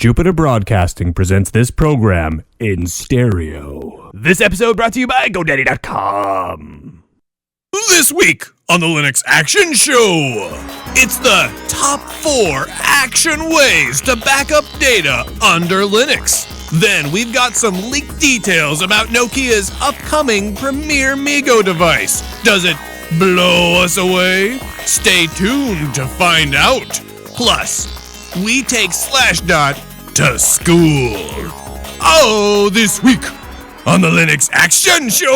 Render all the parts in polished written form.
Jupiter Broadcasting presents this program in stereo. This episode brought to you by GoDaddy.com. This week on the Linux Action Show, it's the top 4 action ways to back up data under Linux. Then we've got some leaked details about Nokia's upcoming premier MeeGo device. Does it blow us away? Stay tuned to find out. Plus, we take Slashdot to school. Oh, this week on the Linux Action Show.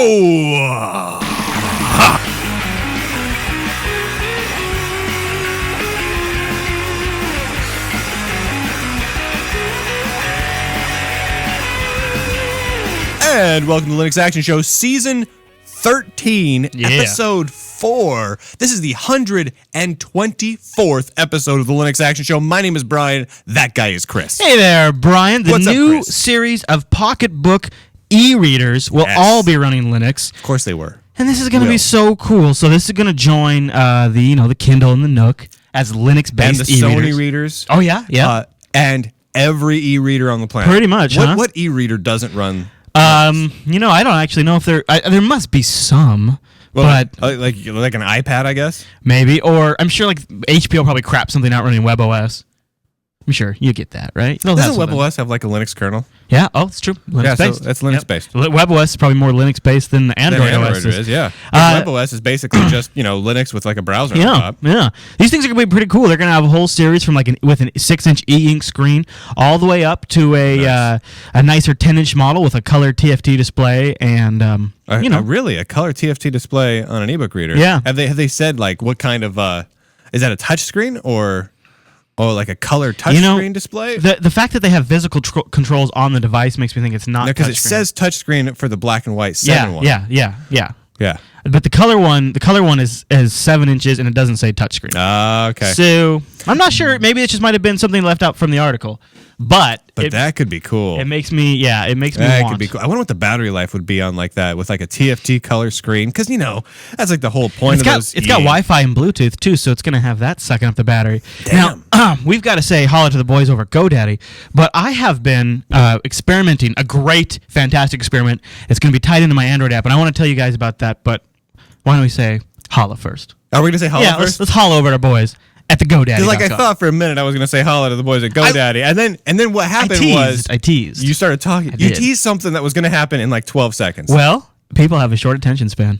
And welcome to the Linux Action Show, Season 13, Episode 4. This is the 124th episode of the Linux Action Show. My name is Brian. That guy is Chris. Hey there, Brian. The What's up, new Chris? series of pocketbook e-readers will all be running Linux. Of course they were. And this is going to be so cool. So this is going to join the Kindle and the Nook as Linux-based And the e-readers. Sony readers. Oh, yeah? Yeah. And every e-reader on the planet. Pretty much, What e-reader doesn't run? I don't actually know if there must be some. Well, but like an iPad, I guess? maybe. Or I'm sure like HP will probably crap something out running WebOS. I'm sure you get that, right? Doesn't WebOS have like a Linux kernel? Yeah. Oh, it's true. Linux-based. Yeah, so that's Linux-based. WebOS is probably more Linux-based than Android OS is. Yeah. WebOS is basically just, Linux with like a browser on top. Yeah. These things are going to be pretty cool. They're going to have a whole series from with a 6-inch e-ink screen all the way up to a nicer 10-inch model with a color TFT display and, Really? A color TFT display on an ebook reader? Yeah. Have they said like what kind of, is that a touch screen or like a color touchscreen display? The fact that they have physical controls on the device makes me think it's not because it says touchscreen for the black and white 7 one. Yeah. But the color one is 7 inches and it doesn't say touchscreen. Okay. So I'm not sure. Maybe it just might have been something left out from the article. But that could be cool. It makes me want. Could be cool. I wonder what the battery life would be on like that with like a TFT color screen because that's like the whole point of those. It's got Wi-Fi and Bluetooth too, so it's going to have that sucking up the battery. Damn. Now, we've got to say holla to the boys over at GoDaddy, but I have been experimenting, a great, fantastic experiment. It's going to be tied into my Android app, and I want to tell you guys about that, but why don't we say holla first? Are we going to say holla first? Let's holla over to our boys at the GoDaddy. Like I thought for a minute I was going to say holla to the boys at GoDaddy, and then what happened I teased. You started talking. You teased something that was going to happen in like 12 seconds. Well, people have a short attention span.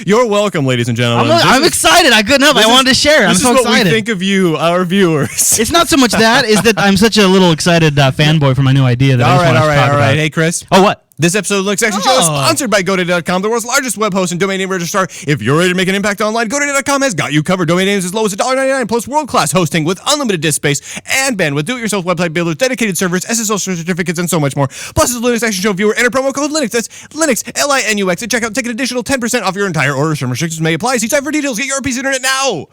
You're welcome, ladies and gentlemen. I'm excited. I couldn't help. I wanted to share. I'm so excited. This is what we think of you, our viewers. It's not so much that, is that I'm such a little excited fanboy for my new idea that I just want to talk about. All right. Hey, Chris. Oh, what? This episode of the Linux Action Show is sponsored by GoDaddy.com, the world's largest web host and domain name registrar. If you're ready to make an impact online, GoDaddy.com has got you covered. Domain names as low as $1.99 plus world-class hosting with unlimited disk space and bandwidth. Do-it-yourself website builders, dedicated servers, SSL certificates, and so much more. Plus, as a Linux Action Show viewer, enter promo code Linux. That's Linux, Linux, at checkout. Take an additional 10% off your entire order. Some restrictions may apply. See site for details. Get your PC internet now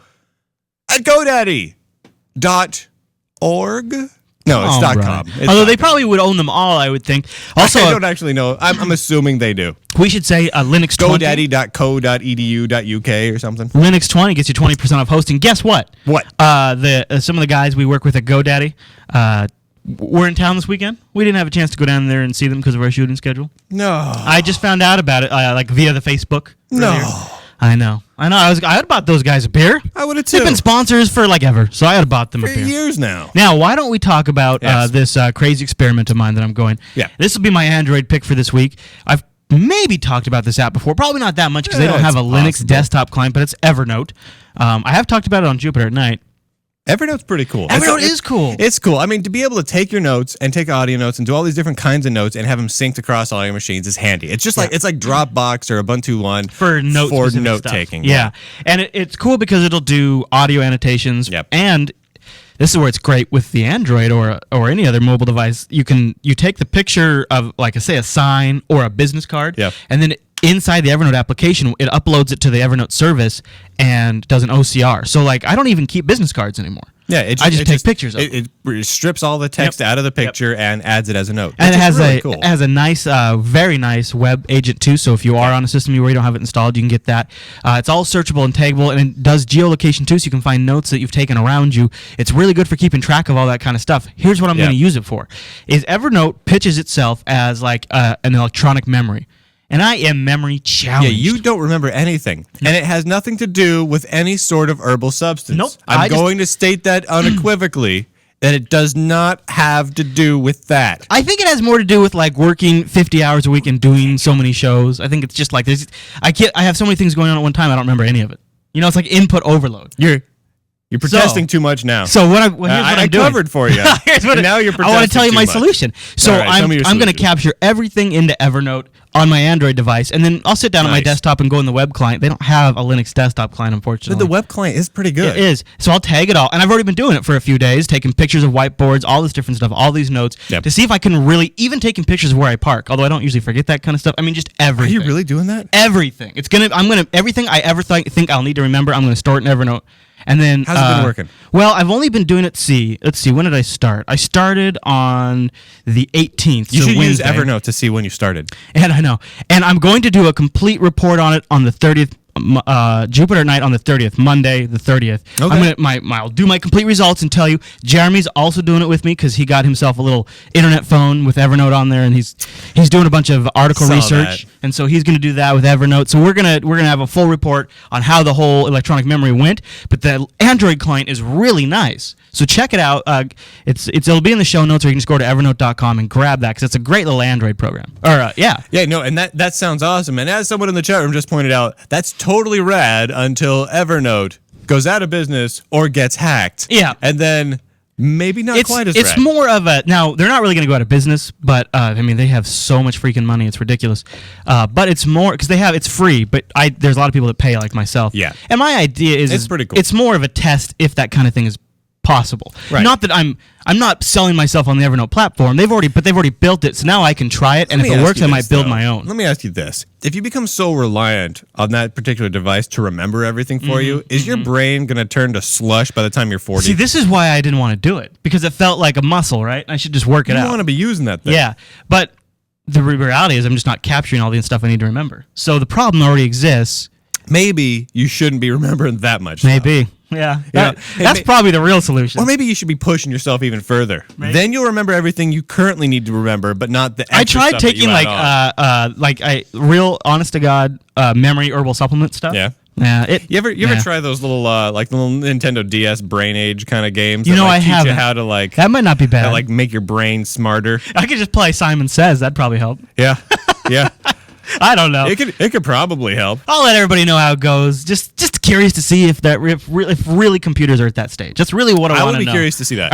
at GoDaddy.org. No, it's .com. Although they probably would own them all, I would think. Also, I don't actually know. I'm assuming they do. We should say Linux 20. GoDaddy.co.edu.uk or something. Linux 20 gets you 20% off hosting. Guess what? What? Some of the guys we work with at GoDaddy were in town this weekend. We didn't have a chance to go down there and see them because of our shooting schedule. No. I just found out about it via the Facebook. No. Earlier. I know. I had bought those guys a beer. I would have too. They've been sponsors for ever, so I had bought them a beer. For years now. Now, why don't we talk about this crazy experiment of mine that I'm going? Yeah. This will be my Android pick for this week. I've maybe talked about this app before. Probably not that much because they don't have a Linux desktop client, but it's Evernote. I have talked about it on Jupiter at night. Evernote's pretty cool. Evernote is cool. It's cool. I mean, to be able to take your notes and take audio notes and do all these different kinds of notes and have them synced across all your machines is handy. It's just like Dropbox or Ubuntu One for note taking. Yeah. And it's cool because it'll do audio annotations. Yep. And this is where it's great with the Android or any other mobile device. You take the picture of like say a sign or a business card, and then inside the Evernote application, it uploads it to the Evernote service and does an OCR. So, like, I don't even keep business cards anymore. Yeah, I just take pictures of it. It strips all the text out of the picture and adds it as a note. And it has really cool. it has a nice, very nice web agent too. So if you are on a system where you don't have it installed, you can get that. It's all searchable and taggable, and it does geolocation too, so you can find notes that you've taken around you. It's really good for keeping track of all that kind of stuff. Here's what I'm going to use it for: is Evernote pitches itself as like an electronic memory. And I am memory challenged. Yeah, you don't remember anything. And it has nothing to do with any sort of herbal substance. Nope. I'm going to state that unequivocally, that it does not have to do with that. I think it has more to do with like working 50 hours a week and doing so many shows. I think it's just like there's I have so many things going on at one time, I don't remember any of it. You know, it's like input overload. You're protesting too much now. So here's what I'm doing. I covered for you. Now you're protesting. I want to tell you my solution. So right, I'm going to capture everything into Evernote on my Android device, and then I'll sit down at my desktop and go in the web client. They don't have a Linux desktop client, unfortunately. But the web client is pretty good. It is. So I'll tag it all, and I've already been doing it for a few days, taking pictures of whiteboards, all this different stuff, all these notes, to see if I can really, even taking pictures of where I park, although I don't usually forget that kind of stuff. I mean, just everything. Are you really doing that? Everything. Everything I ever think I'll need to remember, I'm going to store it in Evernote. And then how's it been working? Well, I've only been doing it. Let's see. When did I start? I started on the 18th. You should use Wednesday. Evernote to see when you started. And I know. And I'm going to do a complete report on it on the 30th. Jupiter night on the 30th, Monday the 30th. Okay. I'll do my complete results and tell you. Jeremy's also doing it with me because he got himself a little internet phone with Evernote on there, and he's doing a bunch of article research, and so he's going to do that with Evernote. So we're gonna have a full report on how the whole electronic memory went. But the Android client is really nice, so check it out. It'll be in the show notes, or you can just go to evernote.com and grab that because it's a great little Android program. And that sounds awesome. And as someone in the chat room just pointed out, that's totally rad until Evernote goes out of business or gets hacked. Yeah. And then maybe not quite as rad. It's more of a... Now, they're not really going to go out of business, but, I mean, they have so much freaking money. It's ridiculous. But it's more... Because it's free, but there's a lot of people that pay, like myself. Yeah. And my idea is... It's pretty cool. It's more of a test if that kind of thing is possible. Right. Not that I'm not selling myself on the Evernote platform. They've already built it, so now I can try it, and if it works, I might build my own. Let me ask you this. If you become so reliant on that particular device to remember everything for you, is your brain going to turn to slush by the time you're 40? See, this is why I didn't want to do it, because it felt like a muscle, right? I should just work it out. You want to be using that thing. Yeah, but the reality is I'm just not capturing all the stuff I need to remember. So the problem already exists. Maybe you shouldn't be remembering that much. Maybe. Yeah. That's probably the real solution. Or maybe you should be pushing yourself even further. Maybe. Then you'll remember everything you currently need to remember, but not the extra I tried stuff taking real honest to God memory herbal supplement stuff. Yeah. Yeah. You ever try those little the little Nintendo DS brain age kind of games? You know, I haven't. Teach you how to that might not be bad. Make your brain smarter. I could just play Simon Says. That'd probably help. Yeah. Yeah. I don't know. It could probably help. I'll let everybody know how it goes. Just curious to see if really computers are at that stage. That's really what I want to know. I would be curious to see that.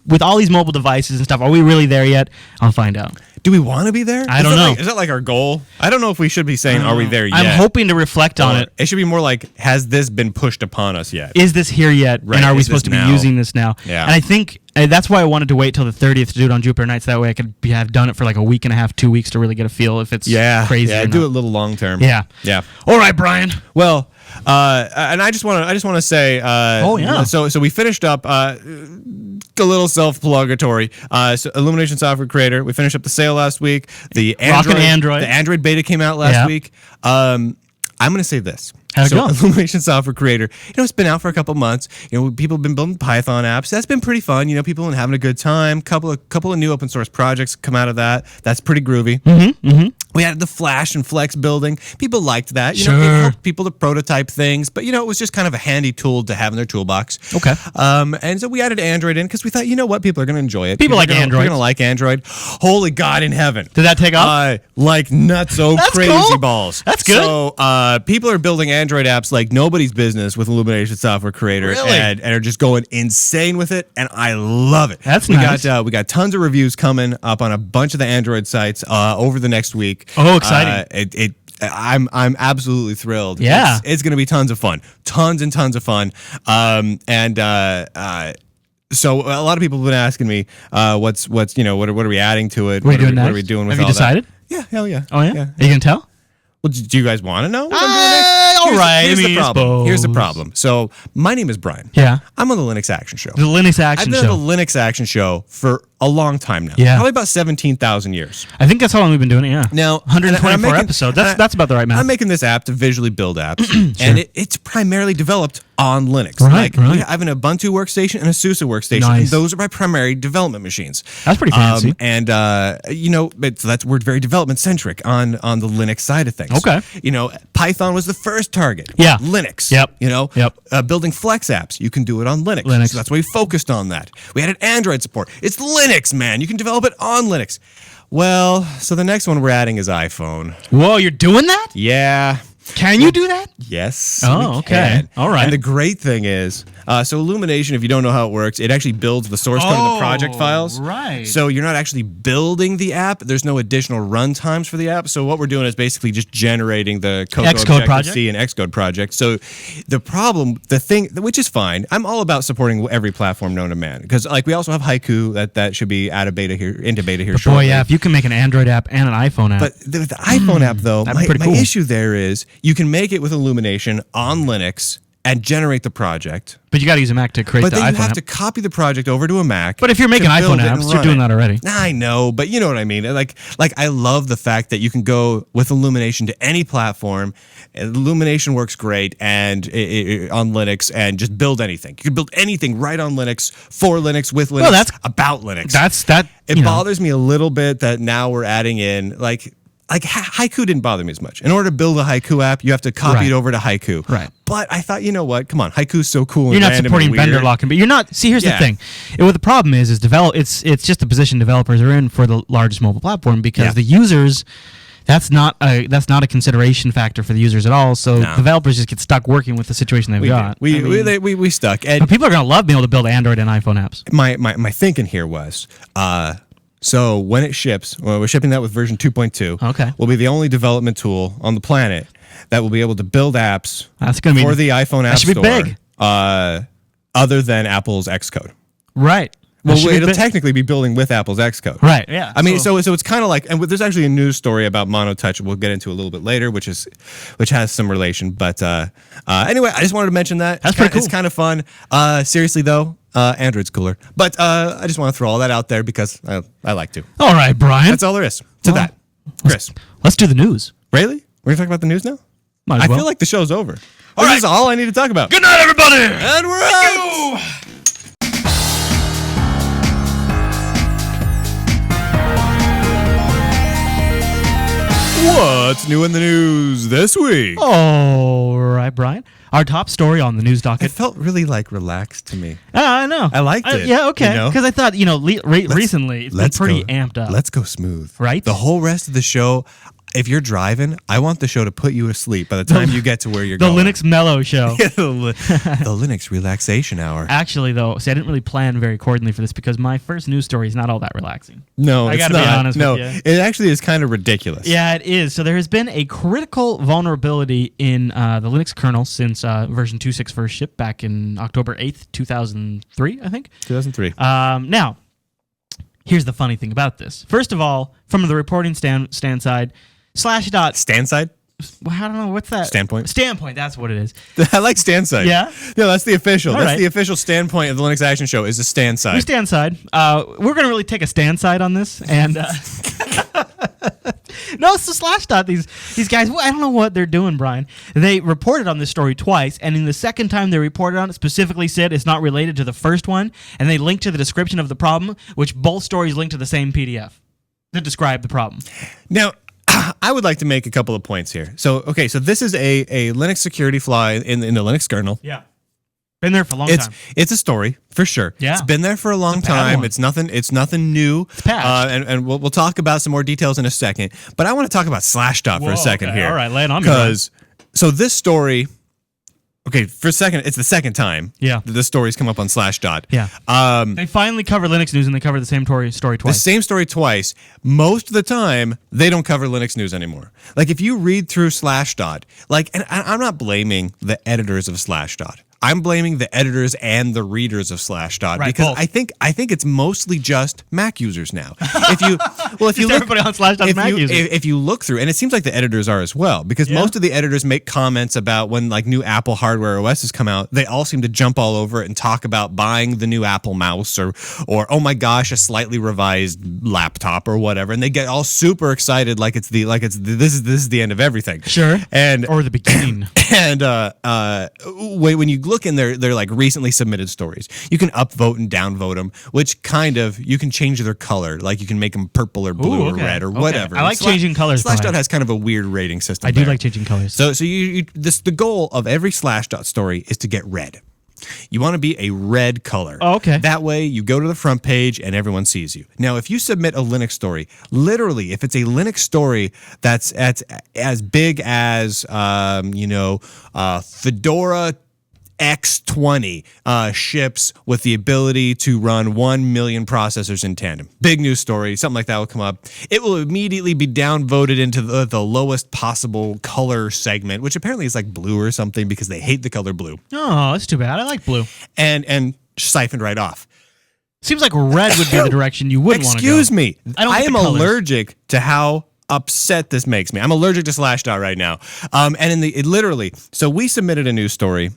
With all these mobile devices and stuff, are we really there yet? I'll find out. Do we want to be there? I don't know. Is that like our goal? I don't know if we should be saying, are we there yet? I'm hoping to reflect on it. It should be more like, has this been pushed upon us yet? Is this here yet? Right. And are we supposed to be using this now? Yeah. And I think that's why I wanted to wait till the 30th to do it on Jupiter nights. That way I could have done it for like a week and a half, 2 weeks to really get a feel if it's crazy. Yeah, or do not. it a little long term. Yeah. Yeah. All right, Brian. Well, and I just want to say. So we finished up. A little self-plugatory. So Illumination Software Creator. We finished up the sale last week. The Android beta came out last week. I'm going to say this. How'd it go? Illumination Software Creator, it's been out for a couple months. People have been building Python apps. That's been pretty fun. People have been having a good time. Couple of new open source projects come out of that. That's pretty groovy. We had the Flash and Flex building. People liked that. It helped people to prototype things, but it was just kind of a handy tool to have in their toolbox. Okay. And so we added Android in because we thought, people are going to enjoy it. People like Android. They're going to like Android. Holy God in heaven! Did that take off? Like nutso crazy cool. balls. That's good. So people are building Android apps like nobody's business with Illumination Software Creator, really? and are just going insane with it, and I love it. That's nice. We got tons of reviews coming up on a bunch of the Android sites over the next week. Oh, exciting! I'm absolutely thrilled. Yeah, it's going to be tons of fun, tons and tons of fun. So a lot of people have been asking me, what are we adding to it? What are we doing next? What are we doing with all that? Have you decided? Yeah, hell yeah. Oh yeah? Are you gonna tell? Well, do you guys want to know? What I'm doing next? All right. Here's I mean, the problem. suppose. Here's the problem. So my name is Brian. Yeah. I'm on the Linux Action Show. The Linux Action I've Show. been on the Linux Action Show for a long time now. Yeah. Probably about 17,000 years. I think that's how long we've been doing it. Yeah. Now, 124 and I'm making- episodes. That's about the right math. I'm making this app to visually build apps, and it's primarily developed on Linux. Right, right. I have an Ubuntu workstation and a SUSE workstation. Nice. And those are my primary development machines. That's pretty fancy. But we're very development centric on the Linux side of things. Okay. Python was the first target. Yeah. Linux. Yep. Yep. Building Flex apps, you can do it on Linux. Linux. So that's why we focused on that. We added Android support. It's Linux, man. You can develop it on Linux. Well, so the next one we're adding is iPhone. Whoa, you're doing that? Yeah. Can you do that? Yes. Oh, we okay. can. All right. And the great thing is, so Illumination, if you don't know how it works, it actually builds the source code of the project files. Right. So you're not actually building the app. There's no additional run times for the app. So what we're doing is basically just generating the Xcode project. C and Xcode project. So the thing, which is fine. I'm all about supporting every platform known to man because we also have Haiku that should be into beta here But shortly. boy, yeah, if you can make an Android app and an iPhone app. But the iPhone app, though, that'd be my pretty cool. issue there is you can make it with Illumination on Linux and generate the project. But you got to use a Mac to create But the then iPhone you have app. to copy the project over to a Mac. But if you're making to build iPhone it and apps, you're run doing it. that already. I know, but you know what I mean. Like I love the fact that you can go with Illumination to any platform. Illumination works great and on Linux and just build anything. You can build anything right on Linux, for Linux, with Linux, Well, about Linux. It Bothers me a little bit that now we're adding in Haiku didn't bother me as much. In order to build a Haiku app, you have to copy it over to Haiku. Right. But I thought, you know what? Come on, Haiku's so cool. You're and not random supporting and weird. vendor locking, but you're not. See, here's the Yeah. thing. What the problem is it's just the position developers are in for the largest mobile platform because the users. That's not a consideration factor for the users at all. So developers just get stuck working with the situation they've got. We stuck. And But people are going to love being able to build Android and iPhone apps. my thinking here was, so when it ships, we're shipping that with version 2.2. Okay. We'll be the only development tool on the planet that will be able to build apps That's going to be for the iPhone App that should Store. be big. Other than Apple's Xcode. Right. Well, That should be it'll big. technically be building with Apple's Xcode. Right. Yeah. I mean, so it's kind of like, and there's actually a news story about MonoTouch we'll get into a little bit later, which has some relation. But anyway, I just wanted to mention that. That's pretty cool. It's kind of fun. Seriously though, Android's cooler. But I just want to throw all that out there because I like to. All right, Brian. That's all there is to that. Chris, Let's do the news. really? We're gonna talk about the news now? Might as I well. feel like the show's over. This is all I need to talk about. Good night, everybody. And we're out. What's new in the news this week? All right, Brian. Our top story on the news It docket. felt really relaxed to me. I know. I liked it, Yeah, okay. you know? Because I thought, recently it's been pretty amped up. Let's go smooth. Right? The whole rest of the show, if you're driving, I want the show to put you to sleep by the time you get to where you're The going. Linux Mellow Show. the Linux Relaxation Hour. Actually, though, see, I didn't really plan very accordingly for this because my first news story is not all that relaxing. No, I it's gotta not. be honest no, with you. it actually is kind of ridiculous. Yeah, it is. So there has been a critical vulnerability in the Linux kernel since version 2.6 first shipped back in October 8th, 2003, I think. 2003. Now, here's the funny thing about this. First of all, from the reporting stand side, Slashdot. Stand side? Well, I don't know what's that. Standpoint? Standpoint. That's what it is. I like stand side. Yeah? No, that's the official. All That's right. the official standpoint of the Linux Action Show is the stand We side. stand side. We're gonna really take a stand side on this, and no, so Slashdot. These guys. Well, I don't know what they're doing, Brian. They reported on this story twice, and in the second time they reported on it, specifically said it's not related to the first one, and they linked to the description of the problem, which both stories link to the same PDF that describe the problem. Now, I would like to make a couple of points here. So this is a Linux security flaw in the Linux kernel. Yeah, been there for a long time. It's a story for sure. Yeah. It's been there for a long It's a bad time. one. It's nothing new. It's patched. and we'll talk about some more details in a second. But I want to talk about Slashdot for a second okay. here. All right, lay it on me, Brian. Because so this story. Okay, for a second, it's the second time Yeah. that this story's come up on Slashdot. Yeah. They finally cover Linux news, and they cover the same story The twice. same story twice. Most of the time, they don't cover Linux news anymore. Like if you read through Slashdot, and I'm not blaming the editors of Slashdot. I'm blaming the editors and the readers of Slashdot, Right, because both. I think it's mostly just Mac users now. If you look, everybody on Slashdot is Mac users. if you look through, and it seems like the editors are as well, because most of the editors make comments about when like new Apple hardware OSs come out, they all seem to jump all over it and talk about buying the new Apple mouse or oh my gosh, a slightly revised laptop or whatever, and they get all super excited like this is the end of everything. Sure. Or the beginning. And when you look in they're like recently submitted stories, you can upvote and downvote them, which kind of you can change their color, like you can make them purple or blue or red or whatever. I like changing colors. Slashdot has kind of a weird rating system. I do like changing colors. So the goal of every Slashdot story is to get red. You want to be a red color. Oh, okay. That way you go to the front page and everyone sees you. Now, if you submit a Linux story, literally, if it's a Linux story that's as big as, Fedora X20 ships with the ability to run 1 million processors in tandem. Big news story, something like that will come up. It will immediately be downvoted into the lowest possible color segment, which apparently is like blue or something because they hate the color blue. Oh, that's too bad. I like blue. And siphoned right off. Seems like red would be the direction you wouldn't want to go. Excuse me. I am colors. allergic to how upset this makes me. I'm allergic to Slashdot right now. And literally, so we submitted a news story.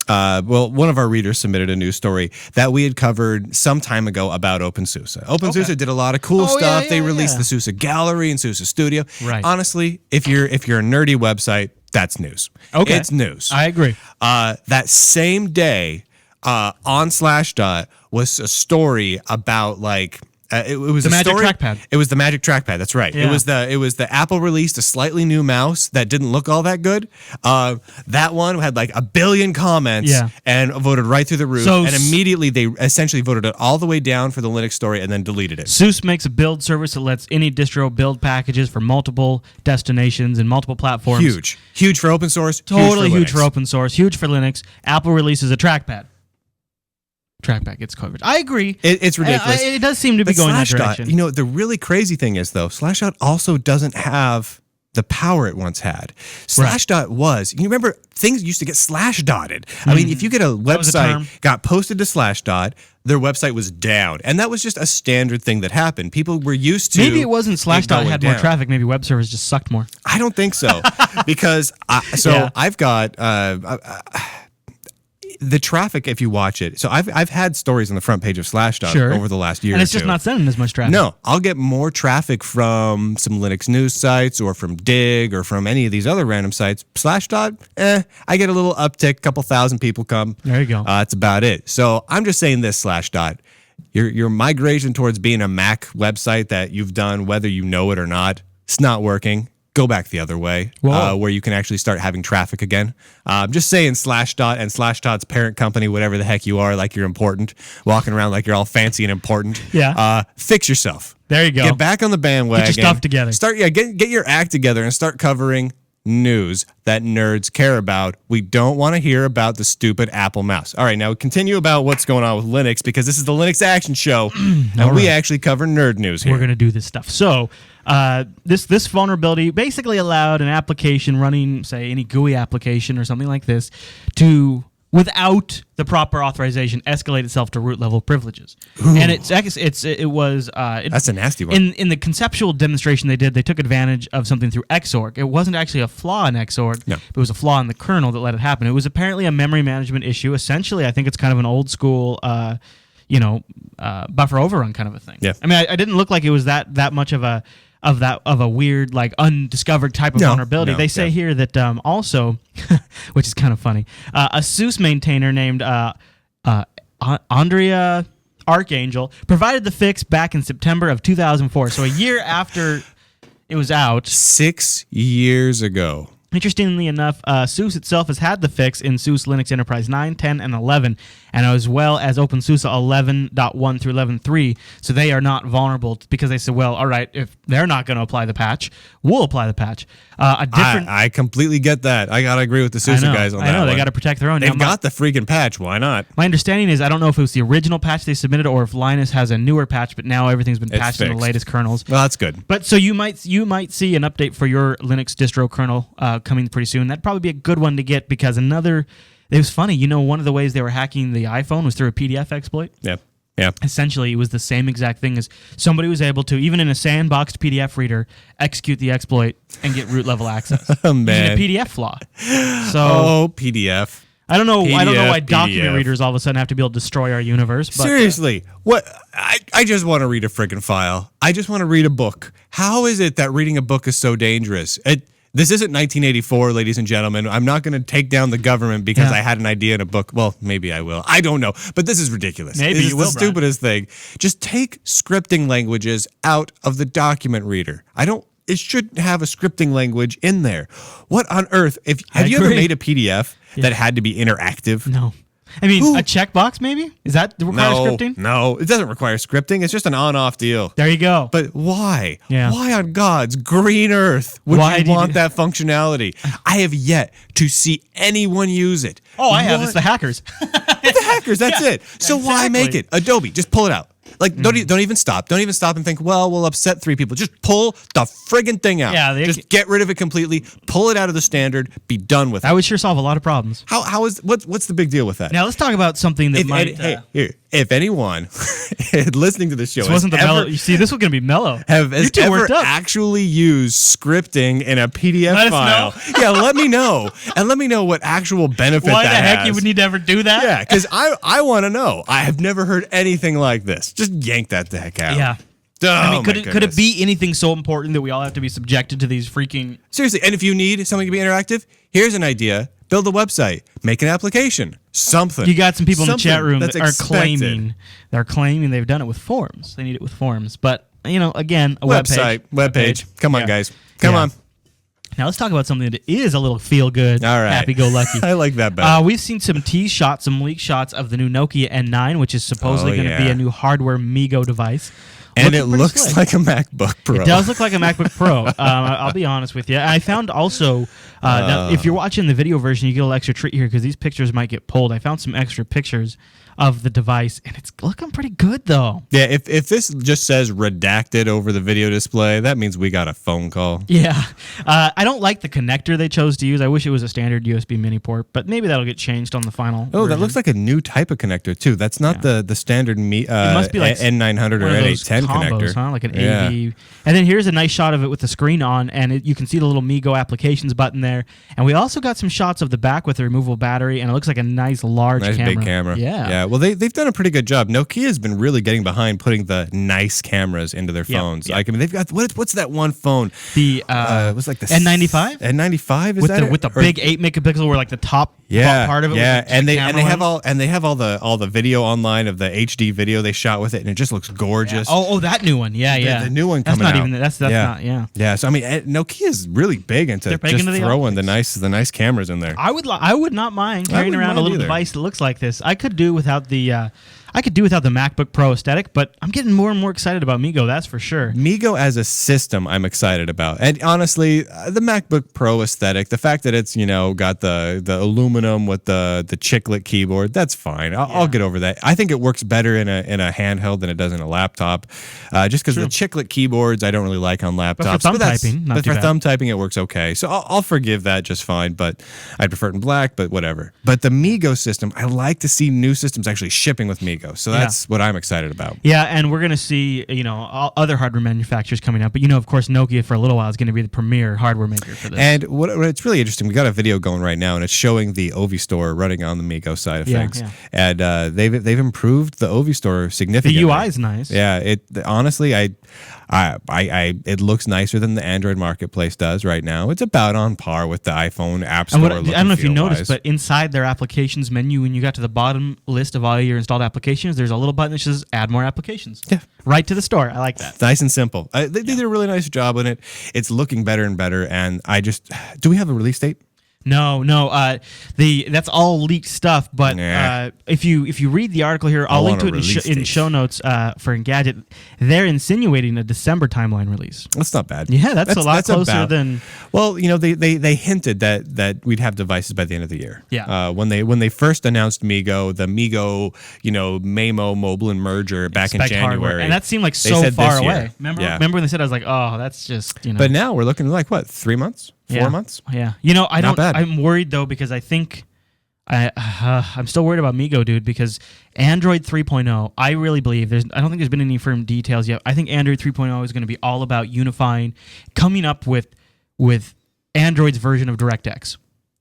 One of our readers submitted a news story that we had covered some time ago about OpenSUSE. OpenSUSE did a lot of cool stuff. They released the SUSE Gallery and SUSE Studio. Right. Honestly, if you're a nerdy website, that's news. Okay. It's news. I agree. That same day on Slashdot was a story about like. It was the a Magic story. Trackpad. It was the Magic Trackpad. That's right. Yeah. It was the Apple released a slightly new mouse that didn't look all that good. That one had like 1 billion comments and voted right through the roof. So and immediately they essentially voted it all the way down for the Linux story and then deleted it. SUSE makes a build service that lets any distro build packages for multiple destinations and multiple platforms. Huge for open source. Totally huge for Linux. open source. Huge for Linux. Apple releases a trackpad. Trackpad gets covered. I agree. It's ridiculous. It does seem to be going that direction. You know, the really crazy thing is, though, Slashdot also doesn't have the power it once had. Slashdot was, you remember, things used to get slash-dotted. I mean, if you get a website, got posted to Slashdot, their website was down. And that was just a standard thing that happened. People were used to Maybe it wasn't Slashdot had more down. traffic. Maybe web servers just sucked more. I don't think so. Because, I've got... the traffic, if you watch it, so I've had stories on the front page of Slashdot over the last year, and it's or just two. not sending as much traffic. No, I'll get more traffic from some Linux news sites or from Dig or from any of these other random sites. Slashdot, I get a little uptick, couple thousand people come. There you go. That's about it. So I'm just saying this, Slashdot. Your migration towards being a Mac website that you've done, whether you know it or not, it's not working. Go back the other way, where you can actually start having traffic again. Just saying Slashdot and Slashdot's parent company, whatever the heck you are, like you're important, walking around like you're all fancy and important. Yeah. Fix yourself. There you go. Get back on the bandwagon. Get your stuff together. Get your act together and start covering news that nerds care about. We don't want to hear about the stupid Apple mouse. All right, now continue about what's going on with Linux, because this is the Linux Action Show, and we actually cover nerd news here. We're going to do this stuff. So this vulnerability basically allowed an application running, say, any GUI application or something like this to, without the proper authorization, escalate itself to root level privileges. Ooh. And it was that's a nasty one. In the conceptual demonstration they did, they took advantage of something through Xorg. It wasn't actually a flaw in Xorg. No. It was a flaw in the kernel that let it happen. It was apparently a memory management issue. Essentially, I think it's kind of an old school buffer overrun kind of a thing. Yeah. I mean, I didn't look like it was that much of a weird, like, undiscovered type of vulnerability. They say here that also, which is kind of funny, a SUSE maintainer named Andrea Archangel provided the fix back in September of 2004. So a year after it was out. 6 years ago. Interestingly enough, SUSE itself has had the fix in SUSE Linux Enterprise 9, 10, and 11, and as well as OpenSUSE 11.1 through 11.3, so they are not vulnerable because they said, well, all right, if they're not going to apply the patch, we'll apply the patch. I completely get that. I got to agree with the SUSE guys on that. I know, one. they got to protect their own. They've got the freaking patch. Why not? My understanding is, I don't know if it was the original patch they submitted or if Linus has a newer patch, but now everything's been patched in the latest kernels. Well, that's good. But so you might see an update for your Linux distro kernel coming pretty soon. That'd probably be a good one to get, because It was funny. You know, one of the ways they were hacking the iPhone was through a PDF exploit. Yeah. Yeah. Essentially, it was the same exact thing as somebody was able to, even in a sandboxed PDF reader, execute the exploit and get root level access. Oh, man. Using a PDF flaw. So PDF. I don't know why PDF. document readers all of a sudden have to be able to destroy our universe. But, Seriously, what? I just want to read a freaking file. I just want to read a book. How is it that reading a book is so dangerous? This isn't 1984, ladies and gentlemen. I'm not going to take down the government because I had an idea in a book. Well, maybe I will. I don't know. But this is ridiculous. Maybe you will, It's the stupidest thing. Just take scripting languages out of the document reader. It should have a scripting language in there. What on earth? Have you ever made a PDF that had to be interactive? No. I mean, a checkbox maybe? Is that require scripting? No, it doesn't require scripting. It's just an on-off deal. There you go. But why? Yeah. Why on God's green earth would you want that functionality? I have yet to see anyone use it. Oh, I have. It's the hackers. The hackers, that's it. So why make it? Adobe, just pull it out. Like, don't even stop. Don't even stop and think, well, we'll upset 3 people. Just pull the friggin' thing out. Yeah, just get rid of it completely. Pull it out of the standard. Be done with it. That would sure solve a lot of problems. What's the big deal with that? Now let's talk about something that If anyone listening to this show this wasn't the mellow. You see, this was going to be mellow. has ever actually used scripting in a PDF file, let me know. And let me know what actual benefit Why that the heck has. you would need to ever do that? Yeah, because I want to know. I have never heard anything like this. Just yank that the heck out. Yeah. Oh, I mean, could it be anything so important that we all have to be subjected to these freaking... Seriously, and if you need something to be interactive, here's an idea. Build a website. Make an application. Something. You got some people in the chat room that are expected. claiming they've done it with forms. They need it with forms. But, again, a web page. Come on, guys. Come on. Now let's talk about something that is a little feel-good, All right. happy-go-lucky. I like that better. We've seen some tease shots, some leak shots of the new Nokia N9, which is supposedly going to be a new hardware MeeGo device. And it looks like a MacBook Pro. It does look like a MacBook Pro. I'll be honest with you. I found also that if you're watching the video version, you get a little extra treat here because these pictures might get pulled. I found some extra pictures of the device, and it's looking pretty good, though. Yeah, if this just says redacted over the video display, that means we got a phone call. Yeah. I don't like the connector they chose to use. I wish it was a standard USB mini port, but maybe that'll get changed on the final version. That looks like a new type of connector, too. That's not the standard it must be like N900 or N810 connector. Huh? Like an AV. And then here's a nice shot of it with the screen on, and you can see the little MeeGo applications button there. And we also got some shots of the back with the removable battery, and it looks like a nice large camera. Big camera. Yeah. Well, they've done a pretty good job. Nokia's been really getting behind putting the nice cameras into their phones. Yeah. Like, I mean, they've got what's that one phone? The what's like the N95? N95 is with the big 8 megapixel, where like the top part of it. Yeah, and they have all the video online of the HD video they shot with it, and it just looks gorgeous. Yeah. Oh, that new one. Yeah. The new one that's coming not out. Even that's not. Yeah. Yeah. So I mean, Nokia's really big into throwing the nice cameras in there. I would not mind carrying around a little device that looks like this. I could do without the MacBook Pro aesthetic, but I'm getting more and more excited about MeeGo, that's for sure. MeeGo as a system, I'm excited about. And honestly, the MacBook Pro aesthetic, the fact that it's, got the aluminum with the chiclet keyboard, that's fine. I'll get over that. I think it works better in a handheld than it does in a laptop, just because the chiclet keyboards I don't really like on laptops. But for thumb typing, it works okay. So I'll forgive that just fine, but I prefer it in black, but whatever. But the MeeGo system, I like to see new systems actually shipping with MeeGo. So that's what I'm excited about. Yeah, and we're going to see, all other hardware manufacturers coming out. But, of course, Nokia for a little while is going to be the premier hardware maker for this. And it's really interesting. We got a video going right now, and it's showing the Ovi store running on the MeeGo side of things. Yeah. And they've improved the Ovi store significantly. The UI is nice. Yeah, honestly, it looks nicer than the Android marketplace does right now. It's about on par with the iPhone App Store. I don't know if you noticed, but inside their applications menu, when you got to the bottom list of all your installed applications, there's a little button that says add more applications. Yeah. Right to the store. I like that. Nice and simple. They did a really nice job on it. It's looking better and better. And do we have a release date? No. That's all leaked stuff. But if you read the article here, I'll link to it in show notes for Engadget. They're insinuating a December timeline release. That's not bad. Yeah, that's a lot closer than. Well, they hinted that we'd have devices by the end of the year. Yeah. When they first announced MeeGo, the MeeGo Maemo mobile and merger back in January, hardware. And that seemed like so far away. Remember when they said, I was like, oh, that's just But now we're looking like what, 3 months? 4 months? Yeah. I'm worried though because I think I'm still worried about MeeGo, dude, because Android 3.0, I really believe I don't think there's been any firm details yet. I think Android 3.0 is going to be all about unifying, coming up with Android's version of DirectX,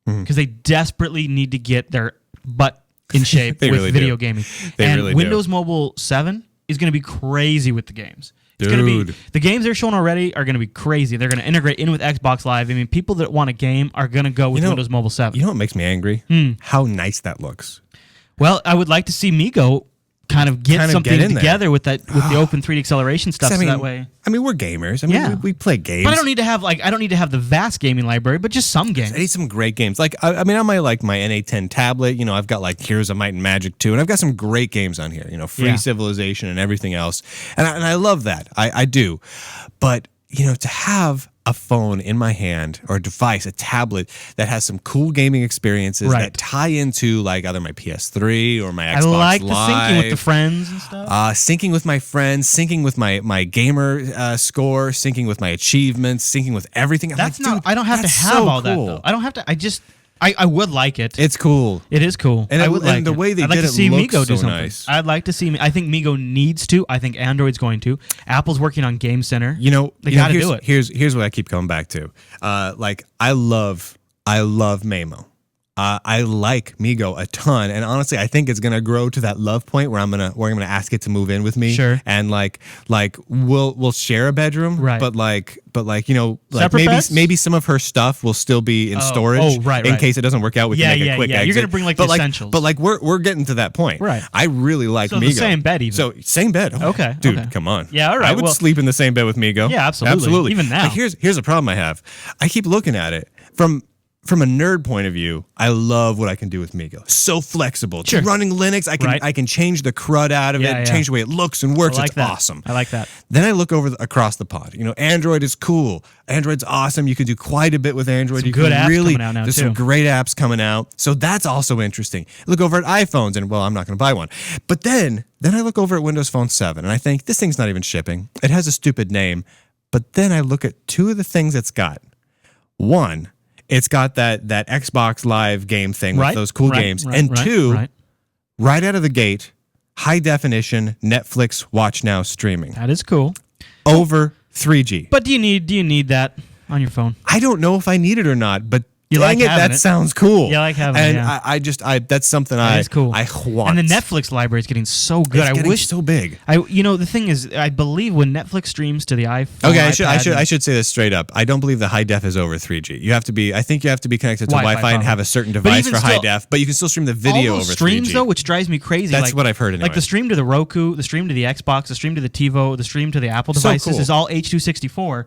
because they desperately need to get their butt in shape with really video do. gaming. They and really do. Windows Mobile 7 is going to be crazy with the games. It's going to be, the games they're showing already are going to be crazy. They're going to integrate in with Xbox Live. I mean, people that want a game are going to go with Windows Mobile 7. You know what makes me angry? How nice that looks. Well, I would like to see MeeGo kind of get something together with the open 3D acceleration stuff, so that way. I mean, we're gamers. I mean, we play games. But I don't need to have the vast gaming library, but just some games. I need some great games. Like I mean, on my NA10 tablet, I've got like Heroes of Might and Magic 2, and I've got some great games on here. Free Civilization and everything else, and I love that. I do, but to have a phone in my hand or a device, a tablet that has some cool gaming experiences that tie into like either my PS3 or my Xbox Live. I like the syncing with the friends and stuff. Syncing with my friends, syncing with my gamer score, syncing with my achievements, syncing with everything. That's not. I don't have to have all that though. I don't have to. I would like it. It's cool. It is cool. And I would like the way they did it looks so nice. I'd like to see. I think MeeGo needs to. I think Android's going to. Apple's working on Game Center. They got to do it. Here's what I keep coming back to. I love Maymo. I like MeeGo a ton, and honestly, I think it's gonna grow to that love point where I'm gonna ask it to move in with me. Sure. And like we'll share a bedroom, right? But maybe some of her stuff will still be in storage, in case it doesn't work out. We can make a quick exit. You're gonna bring the essentials. But we're getting to that point, right? I really like MeeGo. The same bed, even. So same bed. Okay, dude, come on. Yeah, all right. I would sleep in the same bed with MeeGo. Yeah, absolutely. Even now. But here's a problem I have. I keep looking at it from a nerd point of view, I love what I can do with MeeGo. So flexible. Sure. Running Linux, I can change the CRUD out of it, change the way it looks and works. It's awesome. I like that. Then I look across the pod. Android is cool. Android's awesome. You can do quite a bit with Android. Some good apps coming out now, there's too. some great apps coming out. So that's also interesting. Look over at iPhones, and I'm not going to buy one. But then I look over at Windows Phone 7, and I think this thing's not even shipping. It has a stupid name. But then I look at two of the things it's got. One, it's got that Xbox Live game thing with those cool games. And two, right out of the gate, high definition Netflix Watch Now streaming. That is cool. Over 3G. But do you need that on your phone? I don't know if I need it or not, but that sounds cool. You like having it, yeah. And that's something is cool. I want. And the Netflix library is getting so good. It's getting so big. The thing is, I believe when Netflix streams to the iPhone. Okay, I should say this straight up. I don't believe the high def is over 3G. I think you have to be connected to Wi-Fi and have a certain device for high def, but you can still stream the video over 3G. Streams though, which drives me crazy. That's what I've heard anyway. Like the stream to the Roku, the stream to the Xbox, the stream to the TiVo, the stream to the Apple devices is all H.264.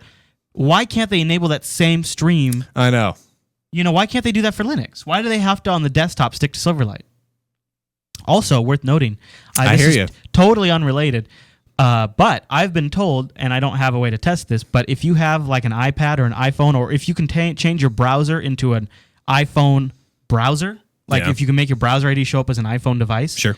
Why can't they enable that same stream? I know. Why can't they do that for Linux? Why do they have to, on the desktop, stick to Silverlight? Also, worth noting, I hear you. Totally unrelated, but I've been told, and I don't have a way to test this, but if you have like an iPad or an iPhone, or if you can change your browser into an iPhone browser, if you can make your browser ID show up as an iPhone device, sure.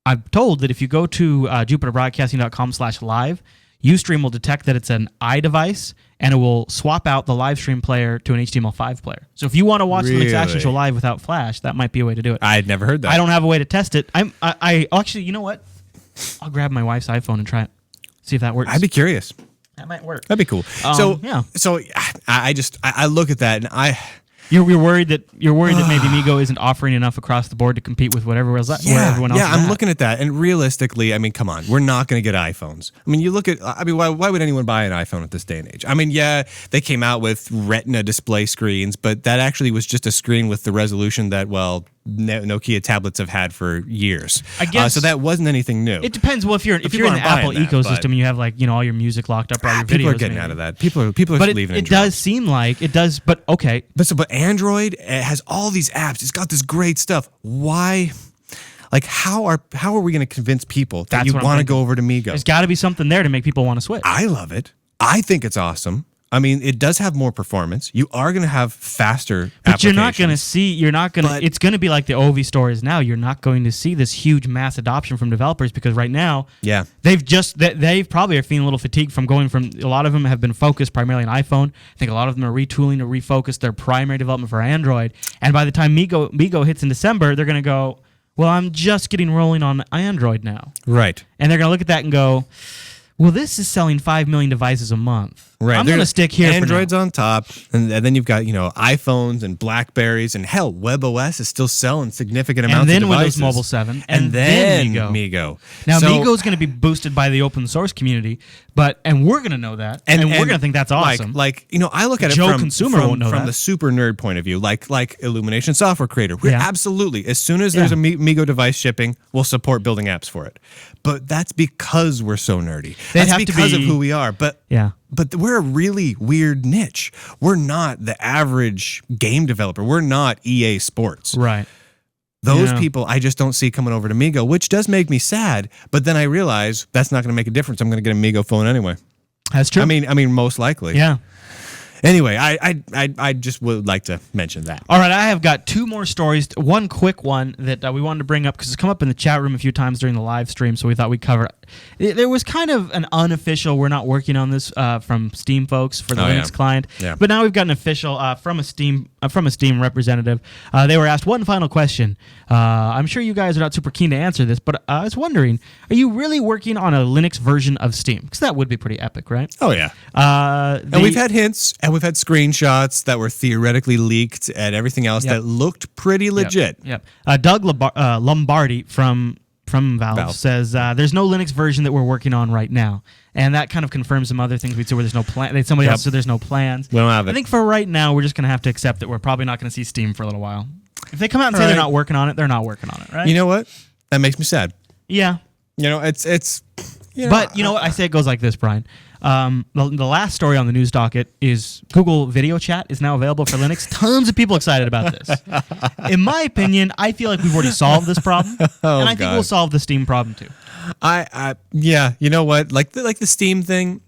I'm told that if you go to jupiterbroadcasting.com/live, Ustream will detect that it's an iDevice, and it will swap out the live stream player to an HTML5 player. So if you want to watch the Linux Action Show live without Flash, that might be a way to do it. I'd never heard that. I don't have a way to test it. I actually, you know what? I'll grab my wife's iPhone and try it. See if that works. I'd be curious. That might work. That'd be cool. So I look at that and You're worried that maybe MeeGo isn't offering enough across the board to compete with whatever else. Where everyone else is I'm at. looking at that, and realistically, I mean, come on, we're not going to get iPhones. I mean, you look at, why would anyone buy an iPhone at this day and age? I mean, yeah, they came out with Retina display screens, but that actually was just a screen with the resolution that Nokia tablets have had for years. I guess so that wasn't anything new. It depends. Well, if you're in the Apple ecosystem and you have all your music locked up, all your videos, people are getting out of that. People are leaving. It does seem like it does, but okay. But Android has all these apps. It's got this great stuff. Why? How are we going to convince people that you want to go over to MeeGo? There's got to be something there to make people want to switch. I love it. I think it's awesome. I mean, it does have more performance. You are going to have faster But you're not going to applications. see, it's going to be like the OV store is now. You're not going to see this huge mass adoption from developers because right now, Yeah. they probably are feeling a little fatigued from going from, a lot of them have been focused primarily on iPhone. I think a lot of them are retooling to refocus their primary development for Android. And by the time MeeGo hits in December, they're going to go, well, I'm just getting rolling on Android now. Right. And they're going to look at that and go, well, this is selling 5 million devices a month. Right. I'm going to stick here Android's for now. on top, and then you've got, iPhones and Blackberries, and hell, WebOS is still selling significant amounts And then of devices. Windows Mobile 7. And then MeeGo. MeeGo. Now, So- MeeGo is going to be boosted by the open source community, and we're going to know that, and we're going to think that's awesome. I look at it Joe from, consumer won't know from that. the super nerd point of view, like Illumination Software Creator. We're Yeah. absolutely, as soon as there's Yeah. a MeeGo device shipping, we'll support building apps for it. But that's because we're so nerdy. That's have to because of be- who we are. But Yeah. But we're a really weird niche. We're not the average game developer. We're not EA Sports. Right. Those Yeah. people I just don't see coming over to MeeGo, which does make me sad. But then I realize that's not going to make a difference. I'm going to get a MeeGo phone anyway. That's true. I mean, most likely. yeah. Anyway, I just would like to mention that. All right, I have got two more stories. One quick one that we wanted to bring up because it's come up in the chat room a few times during the live stream, so we thought we'd cover it. There was kind of an unofficial, we're not working on this from Steam folks for the Linux client, Yeah. but now we've got an official from a Steam representative. They were asked one final question. I'm sure you guys are not super keen to answer this, but I was wondering, are you really working on a Linux version of Steam? Because that would be pretty epic, right? Oh, yeah. And we've had hints, and we've had screenshots that were theoretically leaked and everything else that looked pretty legit. Yep. Doug Lombardi from Valve says there's no Linux version that we're working on right now, and that kind of confirms some other things we said where there's no plan. Somebody else said there's no plans. We don't have it. I think for right now we're just going to have to accept that we're probably not going to see Steam for a little while. If they come out and say they're not working on it, they're not working on it, right? You know what? That makes me sad. Yeah. It's. But you know what? I say it goes like this, Brian. The last story on the news docket is Google Video Chat is now available for Linux. Tons of people excited about this. In my opinion, I feel like we've already solved this problem, and I think we'll solve the Steam problem too. Yeah. You know what? Like the Steam thing.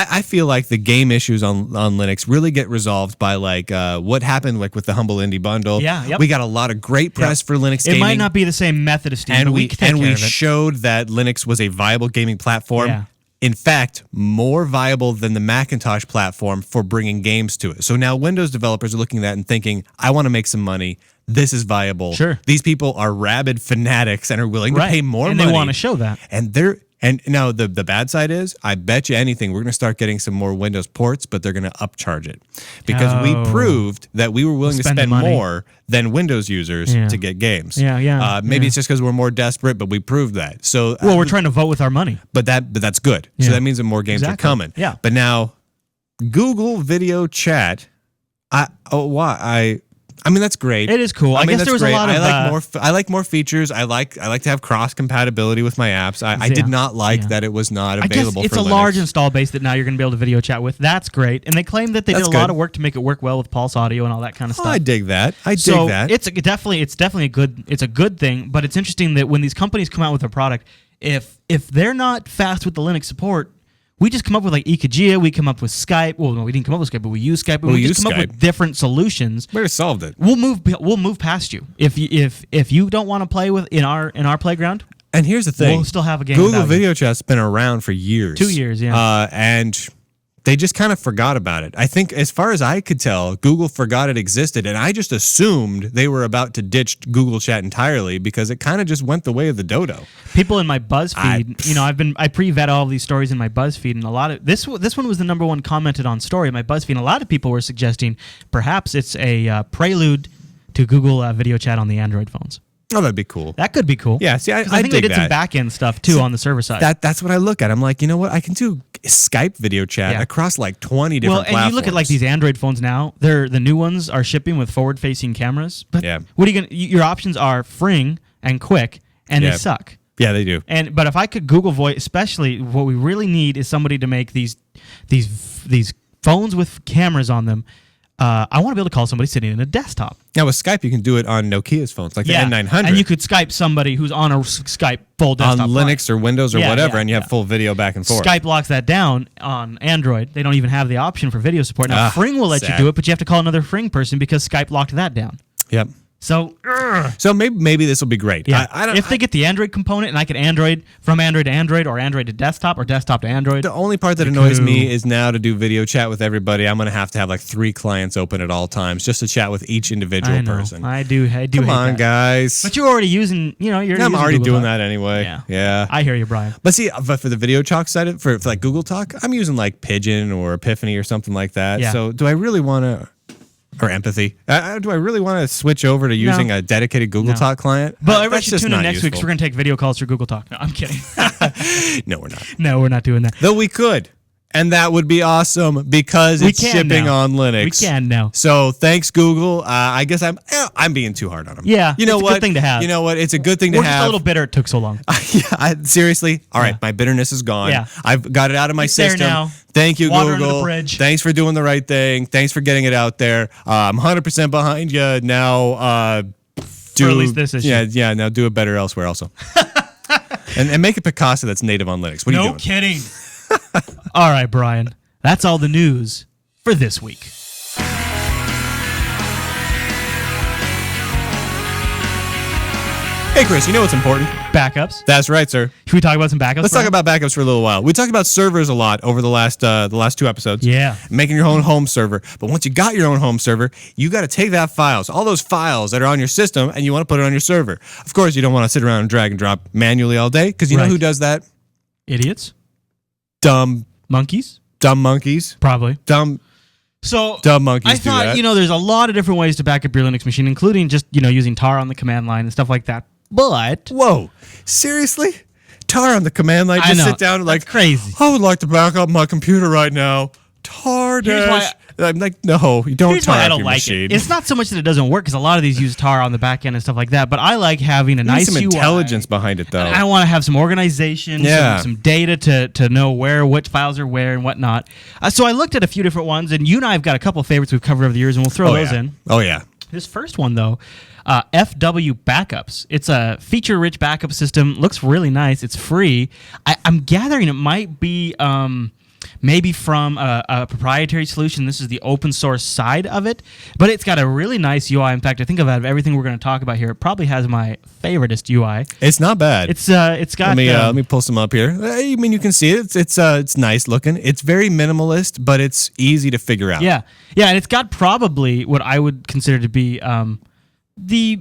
I feel like the game issues on Linux really get resolved by what happened with the Humble Indie Bundle. Yeah, yep. We got a lot of great press for Linux It gaming. might not be the same method of Steam, and but we can take care of it. showed that Linux was a viable gaming platform. Yeah. In fact, more viable than the Macintosh platform for bringing games to it. So now Windows developers are looking at that and thinking, I want to make some money. This is viable. Sure. These people are rabid fanatics and are willing to pay more and money. they want to show that. And now the bad side is, I bet you anything, we're going to start getting some more Windows ports, but they're going to upcharge it. Because we proved that we were willing to Spend the spend money. more than Windows users to get games. Maybe it's just because we're more desperate, but we proved that. So Well, we're trying to vote with our money. but that's good. So that means that more games are coming. Yeah. But now, Google Video Chat, I mean, that's great. It is cool. I guess that's there was a great. lot of, I like more features. I like to have cross compatibility with my apps. I did not like that it was not I guess available. it's for a Linux. large install base that now you're going to be able to video chat with. That's great. And they claim that they did a lot good. of work to make it work well with Pulse Audio and all that kind of stuff. I dig that. It's definitely a good thing, but it's interesting that when these companies come out with a product, if they're not fast with the Linux support, we just come up with Ikagia, we come up with Skype. Well, no, we didn't come up with Skype, but we use Skype. But we just come up with different solutions. We solved it. We'll move past you. If you don't want to play with in our playground, And here's the thing. we'll still have a game. Google without you. Video Chat's been around for years. 2 years, yeah. And they just kind of forgot about it. I think, as far as I could tell, Google forgot it existed, and I just assumed they were about to ditch Google Chat entirely because it kind of just went the way of the dodo. People in my BuzzFeed, I pre-vet all of these stories in my BuzzFeed, and a lot of this one was the number one commented on story in my BuzzFeed. And a lot of people were suggesting perhaps it's a prelude to Google Video Chat on the Android phones. Oh, that'd be cool. That could be cool. Yeah, see, I think they dig did some that. back end stuff too on the server side. That's what I look at. I'm like, you know what? I can do Skype video chat across 20 different platforms. And you look at these Android phones now. The new ones are shipping with forward-facing cameras. But what are you gonna? Your options are Fring and Quick, and they suck. Yeah, they do. But if I could Google Voice, especially what we really need is somebody to make these phones with cameras on them I want to be able to call somebody sitting in a desktop. Now with Skype, you can do it on Nokia's phones, like the N900. And you could Skype somebody who's on a Skype full desktop on Linux or Windows or whatever, and you have yeah. full video back and forth. Skype locks that down on Android. They don't even have the option for video support. Now, Fring will let you do it, but you have to call another Fring person because Skype locked that down. Yep. So maybe this will be great. Yeah. If they get the Android component and I can Android from Android to Android or Android to desktop or desktop to Android. The only part that annoys me is now to do video chat with everybody, I'm going to have like 3 clients open at all times just to chat with each individual person. I do. Come on, guys. But you're already using, I'm already doing that anyway. Yeah. I hear you, Brian. But see, for the video talk side, for like Google Talk, I'm using like Pigeon or Epiphany or something like that. Yeah. So do I really want to... Or Empathy. Do I really want to switch over to using a dedicated Google Talk client? But everybody should tune in next week because we're going to take video calls through Google Talk. No, I'm kidding. No, we're not. No, we're not doing that. Though we could. And that would be awesome because it's shipping on Linux. We can now. So thanks, Google. I guess I'm being too hard on them. Yeah, you know it's what? a good thing to have. You know what? It's a good thing to We're have. just a little bitter it took so long. Seriously. All right, my bitterness is gone. Yeah. I've got it out of my system. There now. Thank you, Water under Google. the bridge. Thanks for doing the right thing. Thanks for getting it out there. I'm 100% behind you now. For at least this issue. Yeah. Now do it better elsewhere also. and make a Picasso that's native on Linux. What are you doing? No kidding. All right, Brian. That's all the news for this week. Hey, Chris, you know what's important? Backups. That's right, sir. Should we talk about some backups? Let's talk about backups for a little while. We talked about servers a lot over the last 2 episodes. Yeah. Making your own home server. But once you got your own home server, you got to take that files, all those files that are on your system, and you want to put it on your server. Of course, you don't want to sit around and drag and drop manually all day, because you know who does that? Idiots. Dumb monkeys. Probably. Dumb monkeys. I thought, there's a lot of different ways to back up your Linux machine, including just, using tar on the command line and stuff like that. But whoa, seriously? Tar on the command line? Just sit down and that's crazy. I would like to back up my computer right now. Tar dash. I'm like, no, you don't tar up your machine. It's not so much that it doesn't work, because a lot of these use tar on the back end and stuff like that, but I like having a nice some UI. Intelligence behind it, though. I want to have some organization, some data to know which files are where and whatnot. So I looked at a few different ones, and you and I have got a couple of favorites we've covered over the years, and we'll throw those in. Oh, yeah. This first one, though, FW Backups. It's a feature-rich backup system. Looks really nice. It's free. I'm gathering it might be maybe from a proprietary solution. This is the open source side of it, but it's got a really nice UI. In fact, I think out of everything we're going to talk about here, it probably has my favoriteest UI. It's not bad. It's got. Let me pull some up here. I mean, you can see it. It's nice looking. It's very minimalist, but it's easy to figure out. Yeah, and it's got probably what I would consider to be the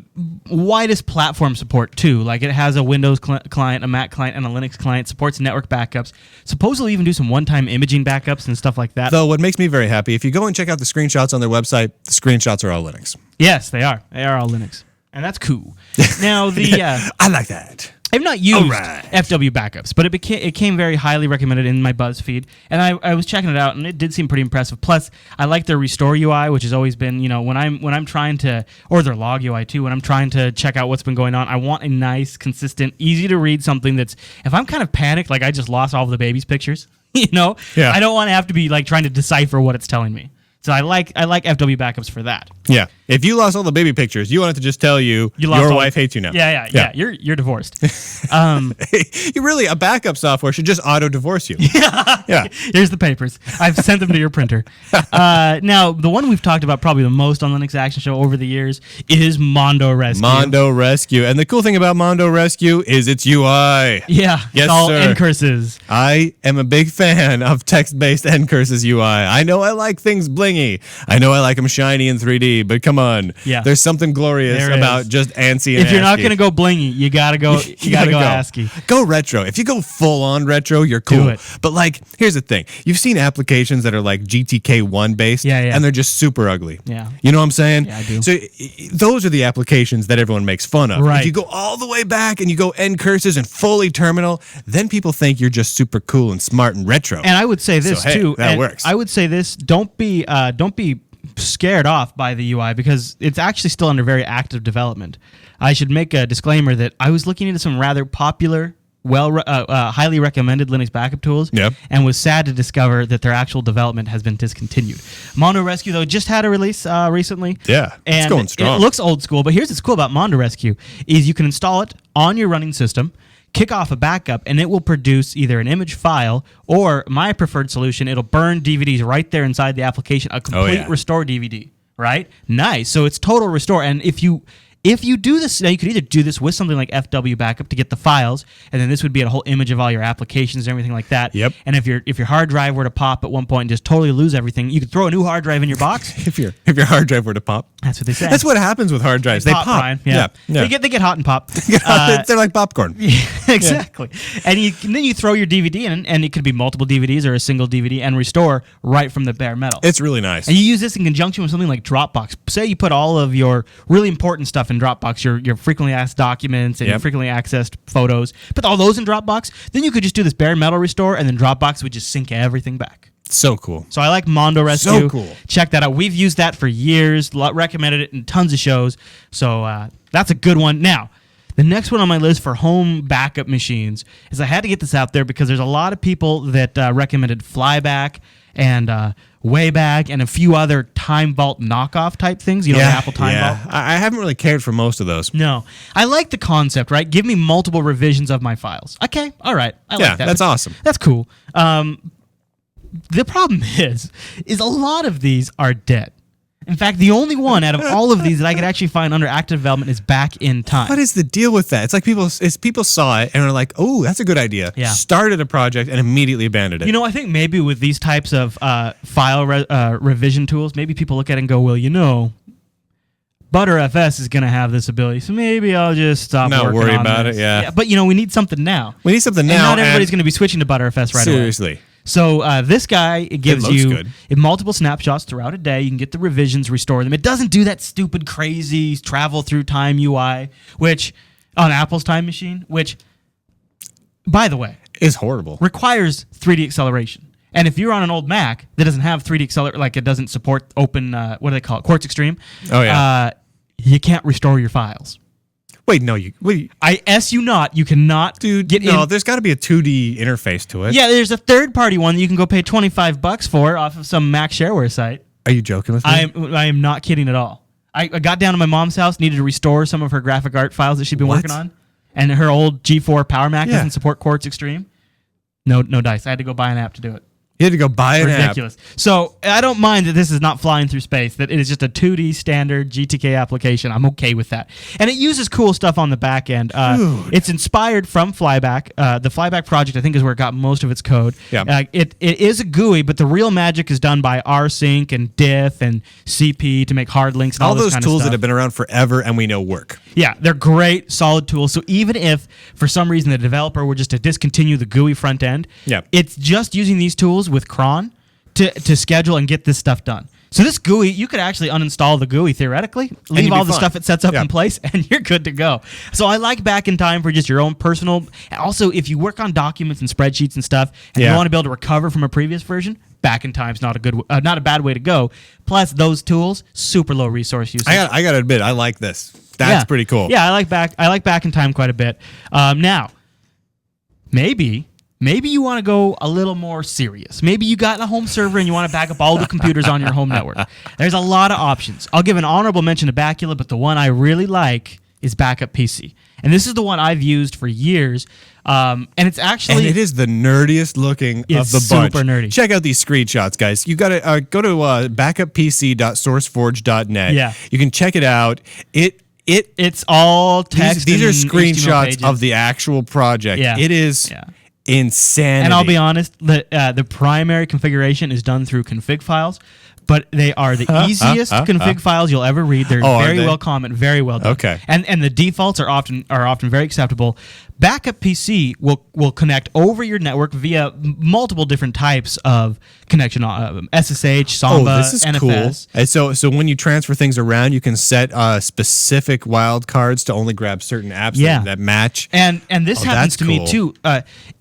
widest platform support too. Like, it has a Windows client, a Mac client, and a Linux client. Supports network backups. Supposedly even do some one-time imaging backups and stuff like that. Though what makes me very happy, if you go and check out the screenshots on their website, the screenshots are all Linux. Yes, they are. They are all Linux, and that's cool. Now I like that. I've not used FW Backups, but it came very highly recommended in my BuzzFeed, and I was checking it out, and it did seem pretty impressive. Plus, I like their Restore UI, which has always been, when I'm trying to, or their Log UI too, when I'm trying to check out what's been going on, I want a nice, consistent, easy to read something that's, if I'm kind of panicked, like I just lost all of the baby's pictures, I don't want to have to be like trying to decipher what it's telling me. So I like FW Backups for that. Yeah. If you lost all the baby pictures, you want it to just tell you your wife hates you now. Yeah. You're divorced. A backup software should just auto-divorce you. Yeah. Here's the papers. I've sent them to your printer. Now, the one we've talked about probably the most on Linux Action Show over the years is Mondo Rescue. Mondo Rescue. And the cool thing about Mondo Rescue is its UI. Yeah. Yes, it's all sir. end curses. I am a big fan of text-based end curses UI. I know I like things blingy. I know I like them shiny in 3D, but come on. Yeah. There's something glorious about just ANSI and If you're not ASCII. going to go blingy, you got to go you got to go ASCII. Go retro. If you go full on retro, you're cool. Do it. But here's the thing. You've seen applications that are like GTK1 based and they're just super ugly. Yeah. You know what I'm saying? Yeah, I do. So those are the applications that everyone makes fun of. Right. If you go all the way back and you go end curses and fully terminal, then people think you're just super cool and smart and retro. And I would say this too. That works. I would say this, don't be scared off by the UI, because it's actually still under very active development. I should make a disclaimer that I was looking into some rather popular highly recommended Linux backup tools, Yep. and was sad to discover that their actual development has been discontinued. Mondo Rescue, though, just had a release recently. Yeah, it's and going strong. It looks old school, but here's what's cool about Mondo Rescue is you can install it on your running system, kick off a backup, and it will produce either an image file or my preferred solution, it'll burn DVDs right there inside the application, a complete restore DVD, right? Nice. So it's total restore. And if you do this, now you could either do this with something like FW Backup to get the files, and then this would be a whole image of all your applications and everything like that. Yep. And if your hard drive were to pop at one point and just totally lose everything, you could throw a new hard drive in your box. If your hard drive were to pop. That's what they say. That's what happens with hard drives. They pop. Brian. Yeah. They get hot and pop. They're like popcorn. Exactly. And then you throw your DVD in, and it could be multiple DVDs or a single DVD, and restore right from the bare metal. It's really nice. And you use this in conjunction with something like Dropbox. Say you put all of your really important stuff in Dropbox, your frequently asked documents and your frequently accessed photos, put all those in Dropbox, then you could just do this bare metal restore, and then Dropbox would just sync everything back. So cool. So I like Mondo Rescue. So cool. Check that out. We've used that for years, recommended it in tons of shows. So that's a good one. Now, the next one on my list for home backup machines is I had to get this out there because there's a lot of people that recommended Flyback and Wayback and a few other Time Vault knockoff type things. The Apple Time Vault. I haven't really cared for most of those. No. I like the concept, right? Give me multiple revisions of my files. Okay, all right. I like that. That's awesome. That's cool. The problem is a lot of these are dead. In fact, the only one out of all of these that I could actually find under active development is Back in Time. What is the deal with that? It's like people saw it and are like, "Oh, that's a good idea." Yeah. Started a project and immediately abandoned it. You know, I think maybe with these types of file revision tools, maybe people look at it and go, "Well, ButterFS is going to have this ability, so maybe I'll just stop Not working worry on about this." it, yeah. But, we need something now. We need something now. And not everybody's going to be switching to ButterFS right away. Seriously. So this guy, it gives looks you good. multiple snapshots throughout a day. You can get the revisions, restore them. It doesn't do that stupid, crazy travel through time UI, which on Apple's time machine, which, by the way, is horrible. requires 3D acceleration. And if you're on an old Mac that doesn't have 3D acceleration, like it doesn't support open, what do they call it, Quartz Extreme? Oh, yeah. You can't restore your files. Wait, no, you You cannot get in. There's got to be a 2D interface to it. Yeah, there's a third-party one that you can go pay $25 for off of some Mac shareware site. Are you joking with me? I am not kidding at all. I got down to my mom's house, needed to restore some of her graphic art files that she'd been working on, and her old G4 Power Mac doesn't support Quartz Extreme. No dice. I had to go buy an app to do it. You had to go buy an Ridiculous. app. So I don't mind that this is not flying through space, that it is just a 2D standard GTK application. I'm okay with that. And it uses cool stuff on the back end. It's inspired from Flyback. The Flyback project, I think, is where it got most of its code. Yeah. It is a GUI, but the real magic is done by rsync and diff and CP to make hard links and all those kind tools of stuff. that have been around forever and we know work. Yeah, they're great, solid tools. So even if, for some reason, the developer were just to discontinue the GUI front end, it's just using these tools with cron to schedule and get this stuff done. So this GUI, you could actually uninstall the GUI theoretically, leave all the stuff it sets up in place, and you're good to go. So I like Back in Time for just your own personal. Also, if you work on documents and spreadsheets and stuff, and you want to be able to recover from a previous version, Back in Time's not a bad way to go. Plus, those tools, super low resource usage. I got to admit, I like this. That's pretty cool. Yeah, I like Back in Time quite a bit. Now, maybe you want to go a little more serious. Maybe you got a home server and you want to back up all the computers on your home network. There's a lot of options. I'll give an honorable mention to Bacula, but the one I really like is Backup PC. And this is the one I've used for years. And it's actually... And it is the nerdiest looking of the bunch. Super nerdy. Check out these screenshots, guys. You got to go to backuppc.sourceforge.net. Yeah. You can check it out. It's all text. These are and screenshots of the actual project. Yeah. It is... Yeah. Insanity. And I'll be honest, the primary configuration is done through config files, but they are the easiest config files you'll ever read. They're very well common, very well done. Okay. And the defaults are often very acceptable. Backup PC will connect over your network via multiple different types of connection, SSH, Samba, this is NFS. cool. And so when you transfer things around, you can set specific wildcards to only grab certain apps that match. And this happens to me cool. too.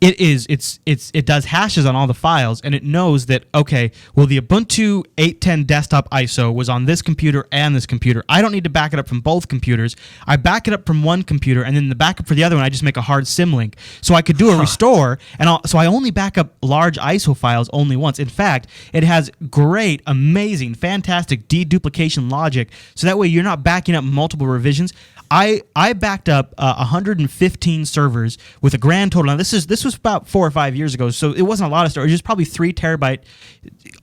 It does hashes on all the files, and it knows that the Ubuntu 8.10 desktop ISO was on this computer and this computer. I don't need to back it up from both computers. I back it up from one computer, and then the backup for the other one, I just make a hard symlink. So I could do a restore, so I only back up large ISO files only once. In fact, it has great, amazing, fantastic deduplication logic, so that way you're not backing up multiple revisions. I backed up 115 servers with a grand total. Now this was about 4 or 5 years ago, so it wasn't a lot of storage. It was probably 3 terabyte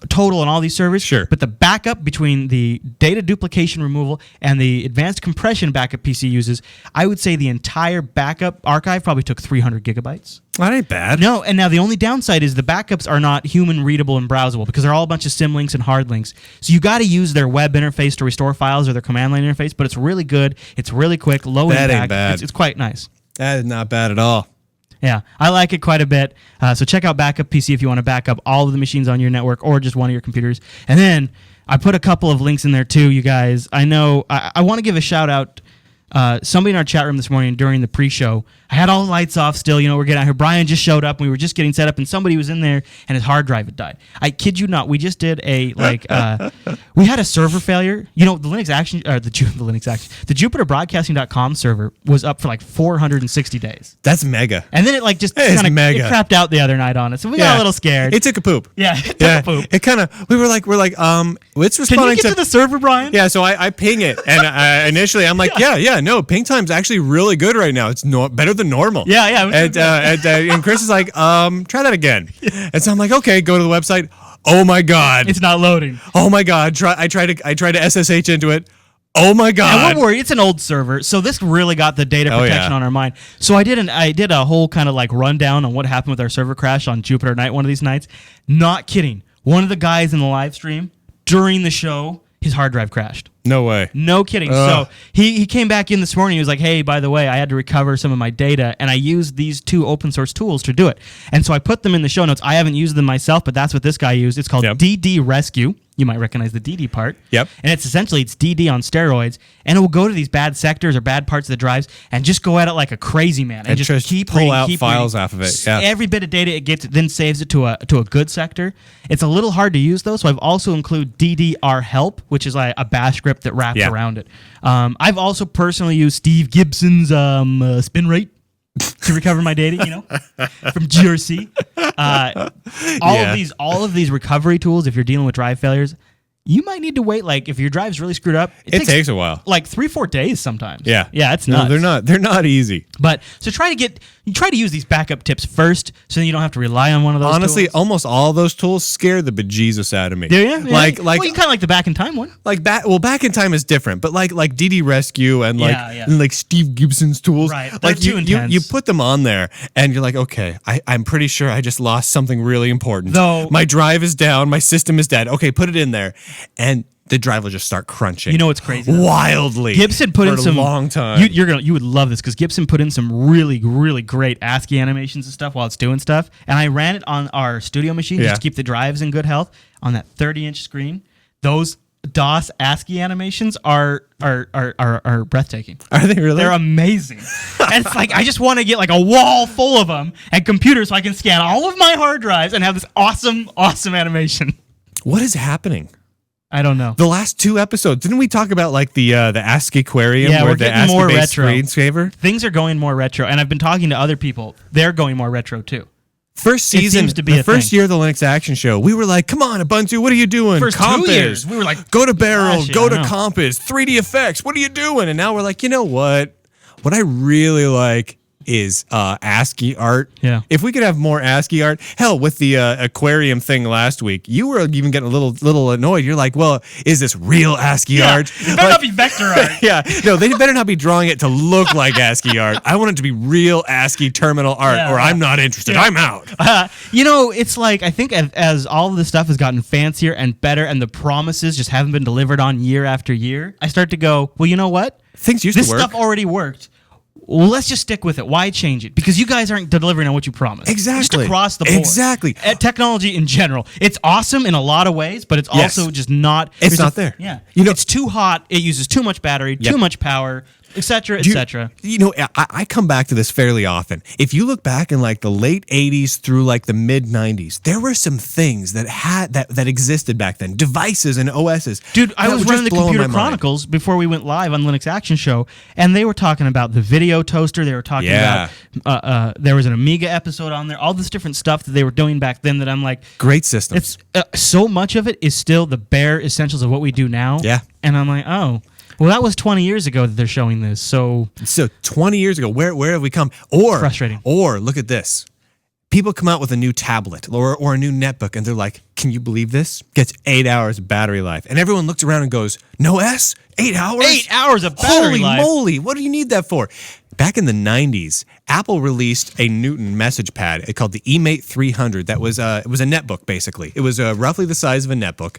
total on all these servers. Sure. But the backup between the data duplication removal and the advanced compression backup PC uses, I would say the entire backup archive probably took 300 gigabytes. That ain't bad. No, and now the only downside is the backups are not human readable and browsable because they're all a bunch of symlinks and hard links. So you got to use their web interface to restore files or their command line interface, but it's really good. It's really quick, low That impact. ain't bad. It's quite nice. That is not bad at all. Yeah, I like it quite a bit. So check out Backup PC if you want to back up all of the machines on your network or just one of your computers. And then I put a couple of links in there too, you guys. I know I want to give a shout out. Somebody in our chat room this morning during the pre-show, I had all the lights off still, we're getting out here. Brian just showed up and we were just getting set up and somebody was in there and his hard drive had died. I kid you not, we just did we had a server failure. The Linux Action, or the JupiterBroadcasting.com server was up for like 460 days. That's mega. And then it just kind of mega. crapped out the other night on us. So we got a little scared. It took a poop. Yeah, it took a poop. It kind of, we're like, it's responding Can you get to the server, Brian? Yeah, so I ping it, and initially I'm like, no, ping time's actually really good right now. It's better than normal. Yeah. And Chris is like, try that again. And so I'm like, okay, go to the website. Oh my god, it's not loading. Oh my god, I tried to SSH into it. Oh my god. And we're worried. It's an old server, so this really got the data protection on our mind. So I did a whole kind of like rundown on what happened with our server crash on Jupiter Night one of these nights. Not kidding. One of the guys in the live stream during the show, his hard drive crashed. No way. No kidding. So he came back in this morning. He was like, hey, by the way, I had to recover some of my data, and I used these 2 open source tools to do it. And so I put them in the show notes. I haven't used them myself, but that's what this guy used. It's called DD Rescue. You might recognize the DD part. Yep. And it's DD on steroids, and it will go to these bad sectors or bad parts of the drives and just go at it like a crazy man and just keep pull reading, out keep files reading. off of it. Yeah. Every bit of data it gets, then saves it to a good sector. It's a little hard to use though, so I've also included DDR help, which is like a bash script that wraps around it. I've also personally used Steve Gibson's spin rate to recover my data, from GRC. All of these recovery tools, if you're dealing with drive failures, you might need to wait. Like if your drive's really screwed up, it takes a while, like 3-4 days sometimes. Yeah, it's nuts. No, they're not easy. But so try to use these backup tips first, so then you don't have to rely on one of those. Honestly, tools. almost all those tools scare the bejesus out of me. Do you? Yeah. Like, well, you kind of like the back in time one. Back in time is different, but like DD Rescue and and like Steve Gibson's tools, right? Like too intense. you put them on there, and you're like, okay, I'm pretty sure I just lost something really important. Though my drive is down, my system is dead. Okay, put it in there, and the drive will just start crunching. You know what's crazy? Wildly. Gibson put in some long time. You would love this because Gibson put in some really, really great ASCII animations and stuff while it's doing stuff. And I ran it on our studio machine just to keep the drives in good health on that 30-inch screen. Those DOS ASCII animations are breathtaking. Are they really? They're amazing. And it's like I just want to get like a wall full of them and computers so I can scan all of my hard drives and have this awesome animation. What is happening? I don't know. The last 2 episodes, didn't we talk about like the ASCII aquarium? Yeah, where we're the getting more ASCII-based retro. screensaver? Things are going more retro, and I've been talking to other people. They're going more retro too. First season, seems to be the first year of the Linux Action Show, we were like, come on, Ubuntu, what are you doing? First Compass. 2 years, we were like, go to Barrel, gosh, go to I know. Compass, 3D Effects, what are you doing? And now we're like, you know what? What I really like is ASCII art. Yeah. If we could have more ASCII art, hell, with the aquarium thing last week, you were even getting a little annoyed. You're like, well, is this real ASCII art? It better not be vector art. Yeah, no, they better not be drawing it to look like ASCII art. I want it to be real ASCII terminal art, or I'm not interested. I'm out. It's like I think as all of this stuff has gotten fancier and better, and the promises just haven't been delivered on year after year, I start to go, well, you know what? Things used this to work. This stuff already worked. Well, let's just stick with it. Why change it? Because you guys aren't delivering on what you promised. Exactly. Just across the board. Exactly. Technology in general. It's awesome in a lot of ways, but it's also just not... It's not there. Yeah. You know, it's too hot. It uses too much battery, too much power, etc., etc. You know, I come back to this fairly often. If you look back in like the late 80s through like the mid 90s, there were some things that existed back then, devices and OSs. Dude, I was running the Computer Chronicles Chronicles before we went live on Linux Action Show, and they were talking about the video toaster. They were talking about there was an Amiga episode on there, all this different stuff that they were doing back then that I'm like, great systems. It's so much of it is still the bare essentials of what we do now. Yeah. And I'm like, oh, well, that was 20 years ago that they're showing this. So 20 years ago, where have we come? Or frustrating. Or look at this. People come out with a new tablet or a new netbook, and they're like, can you believe this? Gets 8 hours of battery life. And everyone looks around and goes, no S? 8 hours? 8 hours of battery life? Holy moly, what do you need that for? Back in the 90s, Apple released a Newton message pad called the eMate 300. That was it was a netbook, basically. It was roughly the size of a netbook.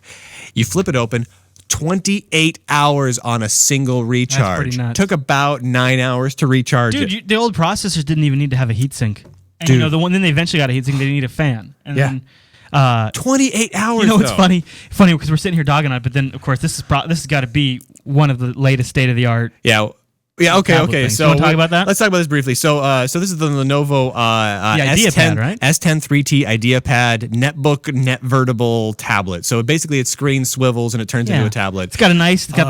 You flip it open, 28 hours on a single recharge. That's pretty nuts. Took about 9 hours to recharge it. Dude, the old processors didn't even need to have a heatsink. And Dude. then they eventually got a heatsink. They didn't need a fan. And Yeah. then 28 hours. you know, it's though. funny because we're sitting here dogging on it, but then of course this has got to be one of the latest state of the art. Yeah. Yeah, okay. things. So You wanna talk about that? Let's talk about this briefly. So this is the Lenovo Idea S10, Pad, right? S13e04 IdeaPad netbook netvertible tablet. So basically its screen swivels and it turns into a tablet. It's got the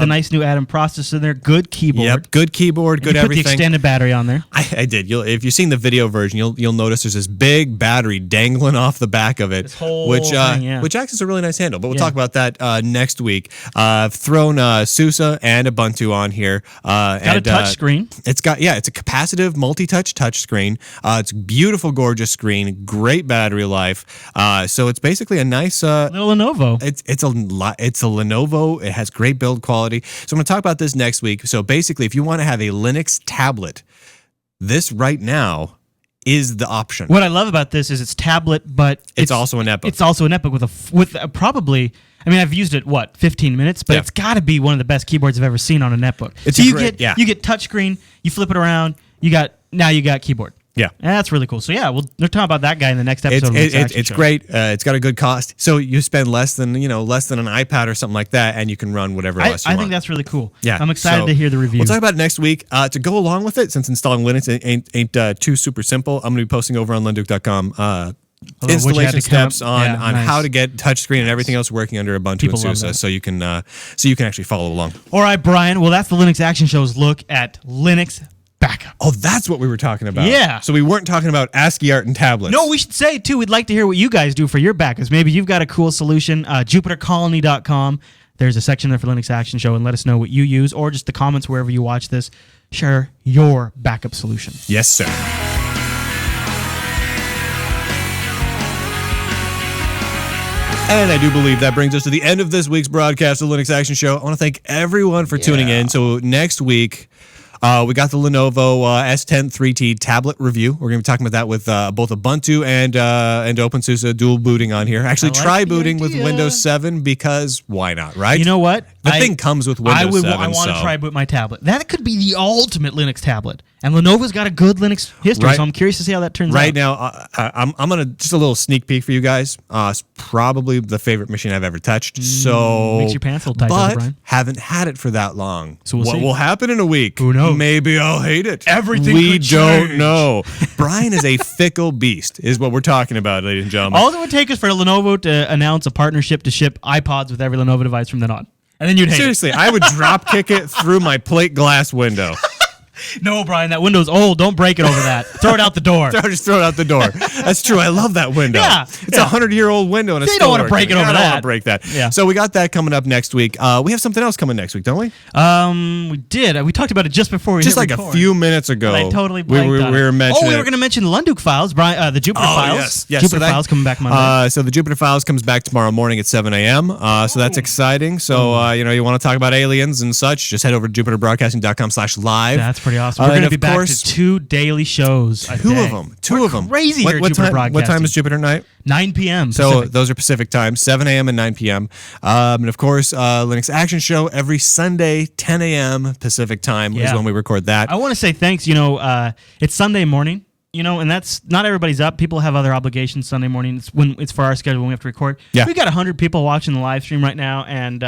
nice new Atom processor in there. Good keyboard. Yep, good keyboard, good you put everything. the extended battery on there. I did. If you've seen the video version, you'll notice there's this big battery dangling off the back of it, This whole which thing, yeah. which acts as a really nice handle. But we'll Yeah. talk about that next week. I've thrown SUSE and Ubuntu on here. Got a touch screen. It's a capacitive multi-touch touchscreen. It's a beautiful, gorgeous screen, great battery life. So it's basically a nice Little Lenovo. it's a Lenovo. It has great build quality. So I'm going to talk about this next week. So basically, if you want to have a Linux tablet, this right now is the option. What I love about this is it's tablet, but It's also a netbook. It's also a netbook with probably. I mean, I've used it 15 minutes, but Yeah. it's got to be one of the best keyboards I've ever seen on a netbook. It's so a you great- get you get touchscreen, you flip it around, you got keyboard. Yeah. And that's really cool. So yeah, we'll talk about that guy in the next episode. It's great. It's got a good cost. So you spend less than an iPad or something like that, and you can run whatever else you want. I think that's really cool. Yeah, I'm excited so to hear the review. We'll talk about it next week. To go along with it, since installing Linux ain't too super simple, I'm going to be posting over on lenduke.com installation steps on how to get touchscreen and everything else working under Ubuntu People and love SUSE, that. so you can actually follow along. All right, Brian. Well, that's the Linux Action Show's look at Linux backup. Oh, that's what we were talking about. Yeah. So we weren't talking about ASCII art and tablets. No, we should say too. We'd like to hear what you guys do for your backups. Maybe you've got a cool solution. JupiterColony.com. There's a section there for Linux Action Show, and let us know what you use, or just the comments wherever you watch this. Share your backup solution. Yes, sir. And I do believe that brings us to the end of this week's broadcast of the Linux Action Show. I want to thank everyone for tuning in. So next week, we got the Lenovo S10e04 tablet review. We're going to be talking about that with both Ubuntu and OpenSUSE dual booting on here. Actually, try booting with Windows 7 because why not, right? You know what? The thing comes with Windows 7. I want to try boot my tablet. That could be the ultimate Linux tablet. And Lenovo's got a good Linux history, Right. so I'm curious to see how that turns out. Right now, I'm gonna just a little sneak peek for you guys. It's probably the favorite machine I've ever touched. So makes your pants a little tight, doesn't it, but Brian? haven't had it for that long. So we'll what see. will happen in a week? Who knows? Maybe I'll hate it. Everything we could don't change. know. Brian is a fickle beast, is what we're talking about, ladies and gentlemen. All it would take is for Lenovo to announce a partnership to ship iPods with every Lenovo device from then on. And then you'd hate Seriously, I would drop kick it through my plate glass window. it. No, Brian, that window's old. Don't break it over that. Throw it out the door. Just throw it out the door. That's true. I love that window. Yeah, It's a 100-year-old window, and it's They still don't wanna working. break it over I don't that. want to break that. Yeah. So we got that coming up next week. We have something else coming next week, don't we? We did. We talked about it just before we Just hit like record. a few minutes ago. I totally we blanked on it. were mentioning. Oh, we were going to mention the Lunduk files, Brian, the Jupiter files. Yes. Jupiter files coming back Monday. So the Jupiter Files comes back tomorrow morning at 7 a.m. So that's exciting. So you want to talk about aliens and such, just head over to jupiterbroadcasting.com/live. That's pretty awesome. And We're going to be of back course, to 2 daily shows. Two of them. Crazy here at What Jupiter time? Broadcasting. What time is Jupiter night? 9 p.m. So Pacific. those are Pacific time, 7 a.m. and 9 p.m. And of course, Linux Action Show every Sunday, 10 a.m. Pacific time is Yeah. when we record that. I want to say thanks. It's Sunday morning. And that's not everybody's up. People have other obligations Sunday morning. It's for our schedule when we have to record. Yeah. We've got 100 people watching the live stream right now, and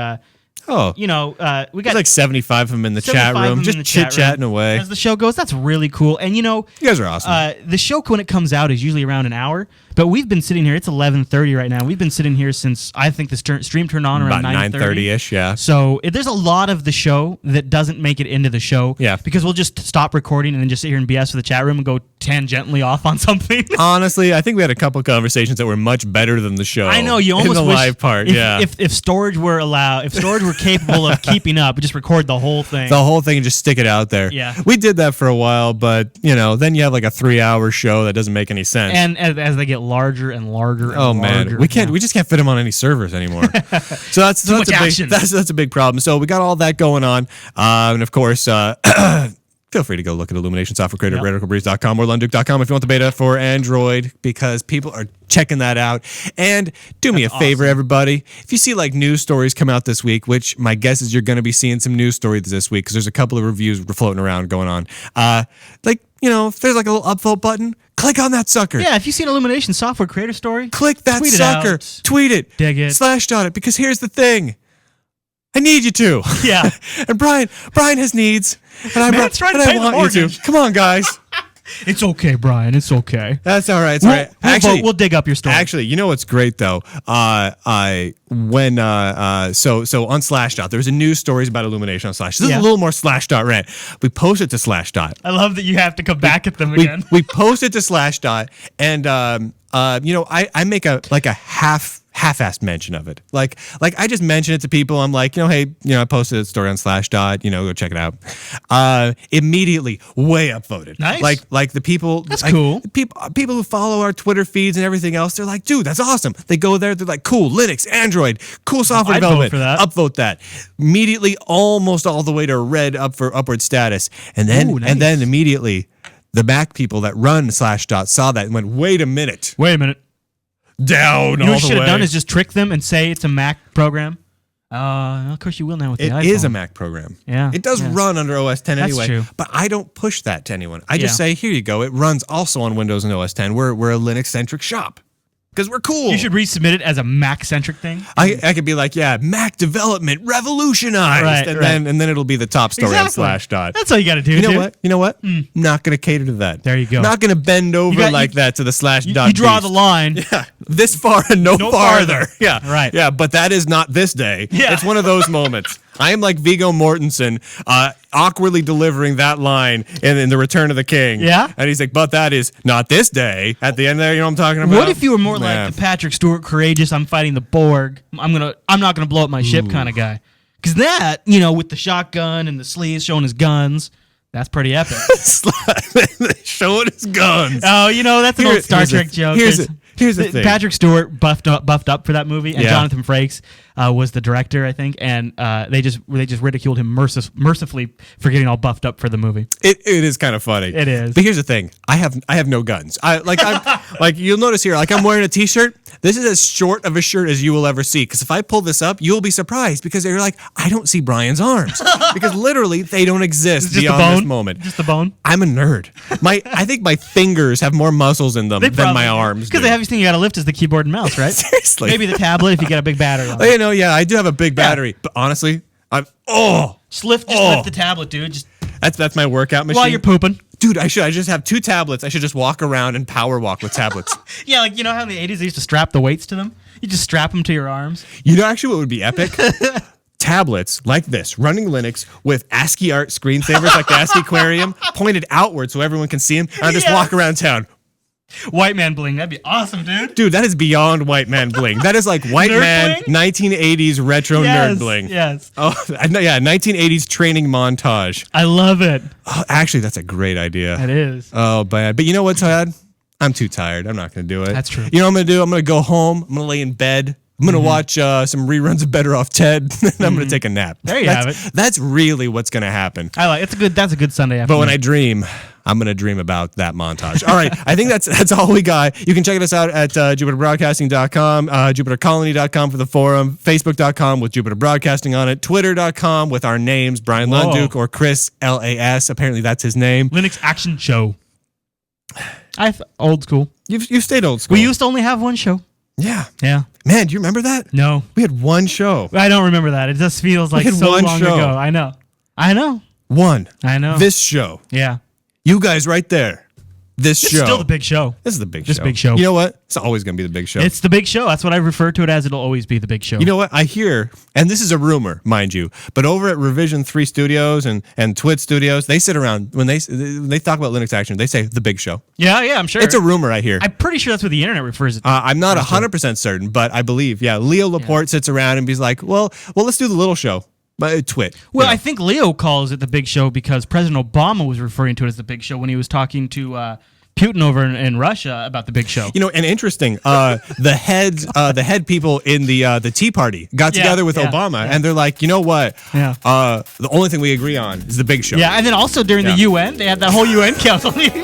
Oh. We got There's like 75 of them in the chat 75 of room, them just in the chat chit-chatting room. away. As the show goes, that's really cool. And You guys are awesome. the show when it comes out is usually around an hour, but we've been sitting here. It's 11:30 right now. We've been sitting here since I think the stream turned on around About 9:30-ish, yeah. So there's a lot of the show that doesn't make it into the show. Yeah. Because we'll just stop recording and then just sit here and BS with the chat room and go tangentially off on something. Honestly, I think we had a couple conversations that were much better than the show. I know, you in almost the wish live part, if storage were capable of keeping up, just record the whole thing. The whole thing and just stick it out there. Yeah. We did that for a while, but, then you have like a 3-hour show that doesn't make any sense. And as they get larger and larger and man, larger. we just can't fit them on any servers anymore. So that's much a big, action. that's a big problem. So we got all that going on, and of course, feel free to go look at Illumination Software Creator at radicalbreeze.com or lunduke.com if you want the beta for Android, because people are checking that out. And do me a favor, everybody. If you see like news stories come out this week, which my guess is you're going to be seeing some news stories this week because there's a couple of reviews floating around going on. If there's like a little upvote button, click on that sucker. Yeah, if you see an Illumination Software Creator story, Click that tweet it sucker. out. Tweet it. Dig it. /dot it. Because here's the thing. I need you to. Yeah. And Brian has needs. And I, Man's trying to and pay I the want you mortgage. to. Come on, guys. It's okay, Brian. It's okay. That's all right. It's all right. Actually, we'll dig up your story. Actually, you know what's great though? So on /dot, there's a news stories about Illumination on /. This is a little more /dot rant. We posted to /dot. I love that you have to come back at them again. We posted to /dot, and I make a half-assed mention of it. Like I just mention it to people. I'm like, hey, I posted a story on /dot, go check it out. Immediately way upvoted. Nice. Like the people. That's cool. People who follow our Twitter feeds and everything else, they're like, dude, that's awesome. They go there, they're like, cool, Linux, Android, cool software I'd development. vote for that. Upvote that. Immediately almost all the way to red up for upward status. And then Ooh, nice. Immediately the Mac people that run /dot saw that and went, wait a minute. Down You know all what you the should have way. done is just trick them and say it's a Mac program. Of course you will now with the iPhone. It is a Mac program. Yeah, It does yeah. run under OS 10 That's anyway. true. But I don't push that to anyone. I just Yeah. say, here you go. It runs also on Windows and OS 10. We're a Linux-centric shop. Because we're cool. You should resubmit it as a Mac-centric thing. I could be like, yeah, Mac development revolutionized. Right, and then it'll be the top story on /dot. That's all you got to do. You know dude. what? You know what? Not going to cater to that. There you go. Not going to bend over got- like you- that to the /dot. You draw the beast. line. Yeah, this far and no farther. farther. Yeah, Right. Yeah, but that is not this day. Yeah. It's one of those moments. I am like Viggo Mortensen, awkwardly delivering that line in The Return of the King. Yeah? And he's like, but that is not this day. At the end there, you know what I'm talking about? What if you were more Yeah. like the Patrick Stewart, courageous? I'm fighting the Borg. I'm not gonna blow up my ship kind of guy. Because that, with the shotgun and the sleeves showing his guns, that's pretty epic. showing his guns? Oh, that's an old Star Trek joke. Here's the thing. Patrick Stewart buffed up for that movie, and Yeah. Jonathan Frakes was the director, I think, and they just ridiculed him mercifully for getting all buffed up for the movie. It is kind of funny. It is. But here's the thing. I have no guns. I'm like you'll notice here, like I'm wearing a t-shirt. This is as short of a shirt as you will ever see. Because if I pull this up, you'll be surprised because you're like, I don't see Brian's arms. Because literally they don't exist Just beyond the bone? this moment. Just the bone? I'm a nerd. I think my fingers have more muscles in them than my arms. Because the heaviest thing you got to lift is the keyboard and mouse, right? Seriously. Maybe the tablet if you got a big battery on it. Yeah, I do have a big battery. But honestly, Just lift the tablet, dude. Just that's my workout machine. while you're pooping. Dude, I just have 2 tablets. I should just walk around and power walk with tablets. Yeah, like how in the 80s they used to strap the weights to them? You just strap them to your arms. You know actually what would be epic? Tablets like this, running Linux with ASCII art screensavers like the ASCII Aquarium, pointed outward so everyone can see them, and I just Yes. walk around town. White man bling. That'd be awesome, dude. Dude, that is beyond white man bling. That is like white Nerd man bling? 1980s retro nerd bling. Yes. Oh, I know, yeah, 1980s training montage. I love it. Oh, actually, that's a great idea. It is. Oh, bad. But you know what, Todd? I'm too tired. I'm not going to do it. That's true. You know what I'm going to do? I'm going to go home. I'm going to lay in bed. I'm going to watch some reruns of Better Off Ted, and I'm going to take a nap. There you have it. That's really what's going to happen. I like that's a good Sunday afternoon. But when I dream, I'm going to dream about that montage. All right. I think that's all we got. You can check us out at JupiterBroadcasting.com, JupiterColony.com for the forum, Facebook.com with Jupiter Broadcasting on it, Twitter.com with our names, Brian Whoa. Lunduke or Chris LAS. Apparently that's his name. Linux Action Show. Old school. You've stayed old school. We used to only have one show. Yeah. Yeah. Man, do you remember that? No. We had one show. I don't remember that. It just feels like had so one long show. ago. I know. One. I know. This show. Yeah. You guys right there. This It's show. still the big show. This is the big This show. big show. You know what? It's always going to be the big show. It's the big show. That's what I refer to it as. It'll always be the big show. You know what? I hear, and this is a rumor, mind you, but over at Revision 3 Studios and Twit Studios, they sit around, when they talk about Linux Action, they say the big show. Yeah, I'm sure. It's a rumor I hear. I'm pretty sure that's what the internet refers it to. I'm not 100% certain, but I believe, Leo Laporte sits around and he's like, well, let's do the little show. But Twit. Well, I think Leo calls it the big show because President Obama was referring to it as the big show when he was talking to Putin over in Russia about the big show. You know, and interesting, the head people in the Tea Party got together with Obama, and they're like, you know what? Yeah. The only thing we agree on is the big show. Yeah, and then also during the UN, they had that whole UN council meeting.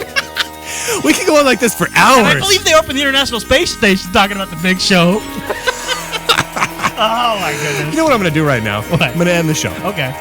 We could go on like this for hours. And I believe they opened the International Space Station talking about the big show. Oh, my goodness. You know what I'm going to do right now? What? I'm going to end the show. Okay.